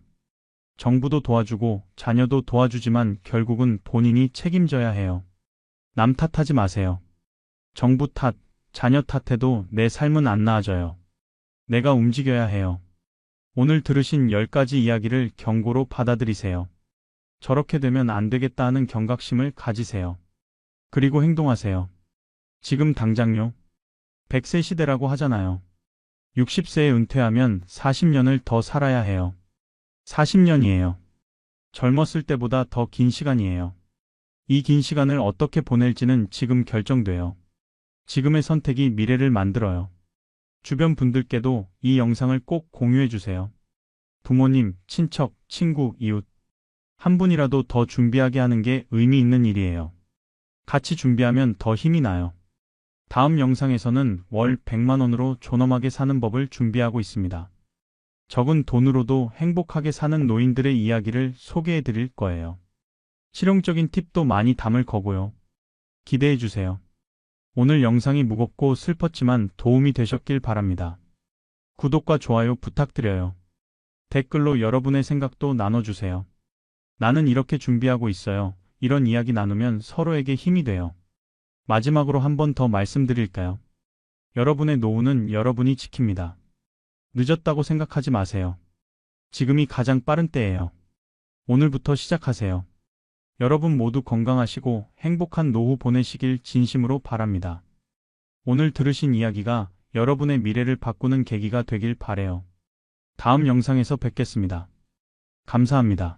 정부도 도와주고 자녀도 도와주지만 결국은 본인이 책임져야 해요. 남 탓하지 마세요. 정부 탓, 자녀 탓해도 내 삶은 안 나아져요. 내가 움직여야 해요. 오늘 들으신 10가지 이야기를 경고로 받아들이세요. 저렇게 되면 안 되겠다 하는 경각심을 가지세요. 그리고 행동하세요. 지금 당장요. 100세 시대라고 하잖아요. 60세에 은퇴하면 40년을 더 살아야 해요. 40년이에요. 젊었을 때보다 더 긴 시간이에요. 이 긴 시간을 어떻게 보낼지는 지금 결정돼요. 지금의 선택이 미래를 만들어요. 주변 분들께도 이 영상을 꼭 공유해 주세요. 부모님, 친척, 친구, 이웃. 한 분이라도 더 준비하게 하는 게 의미 있는 일이에요. 같이 준비하면 더 힘이 나요. 다음 영상에서는 월 100만 원으로 존엄하게 사는 법을 준비하고 있습니다. 적은 돈으로도 행복하게 사는 노인들의 이야기를 소개해 드릴 거예요. 실용적인 팁도 많이 담을 거고요. 기대해 주세요. 오늘 영상이 무겁고 슬펐지만 도움이 되셨길 바랍니다. 구독과 좋아요 부탁드려요. 댓글로 여러분의 생각도 나눠주세요. 나는 이렇게 준비하고 있어요. 이런 이야기 나누면 서로에게 힘이 돼요. 마지막으로 한 번 더 말씀드릴까요? 여러분의 노후는 여러분이 지킵니다. 늦었다고 생각하지 마세요. 지금이 가장 빠른 때예요. 오늘부터 시작하세요. 여러분 모두 건강하시고 행복한 노후 보내시길 진심으로 바랍니다. 오늘 들으신 이야기가 여러분의 미래를 바꾸는 계기가 되길 바래요. 다음 영상에서 뵙겠습니다. 감사합니다.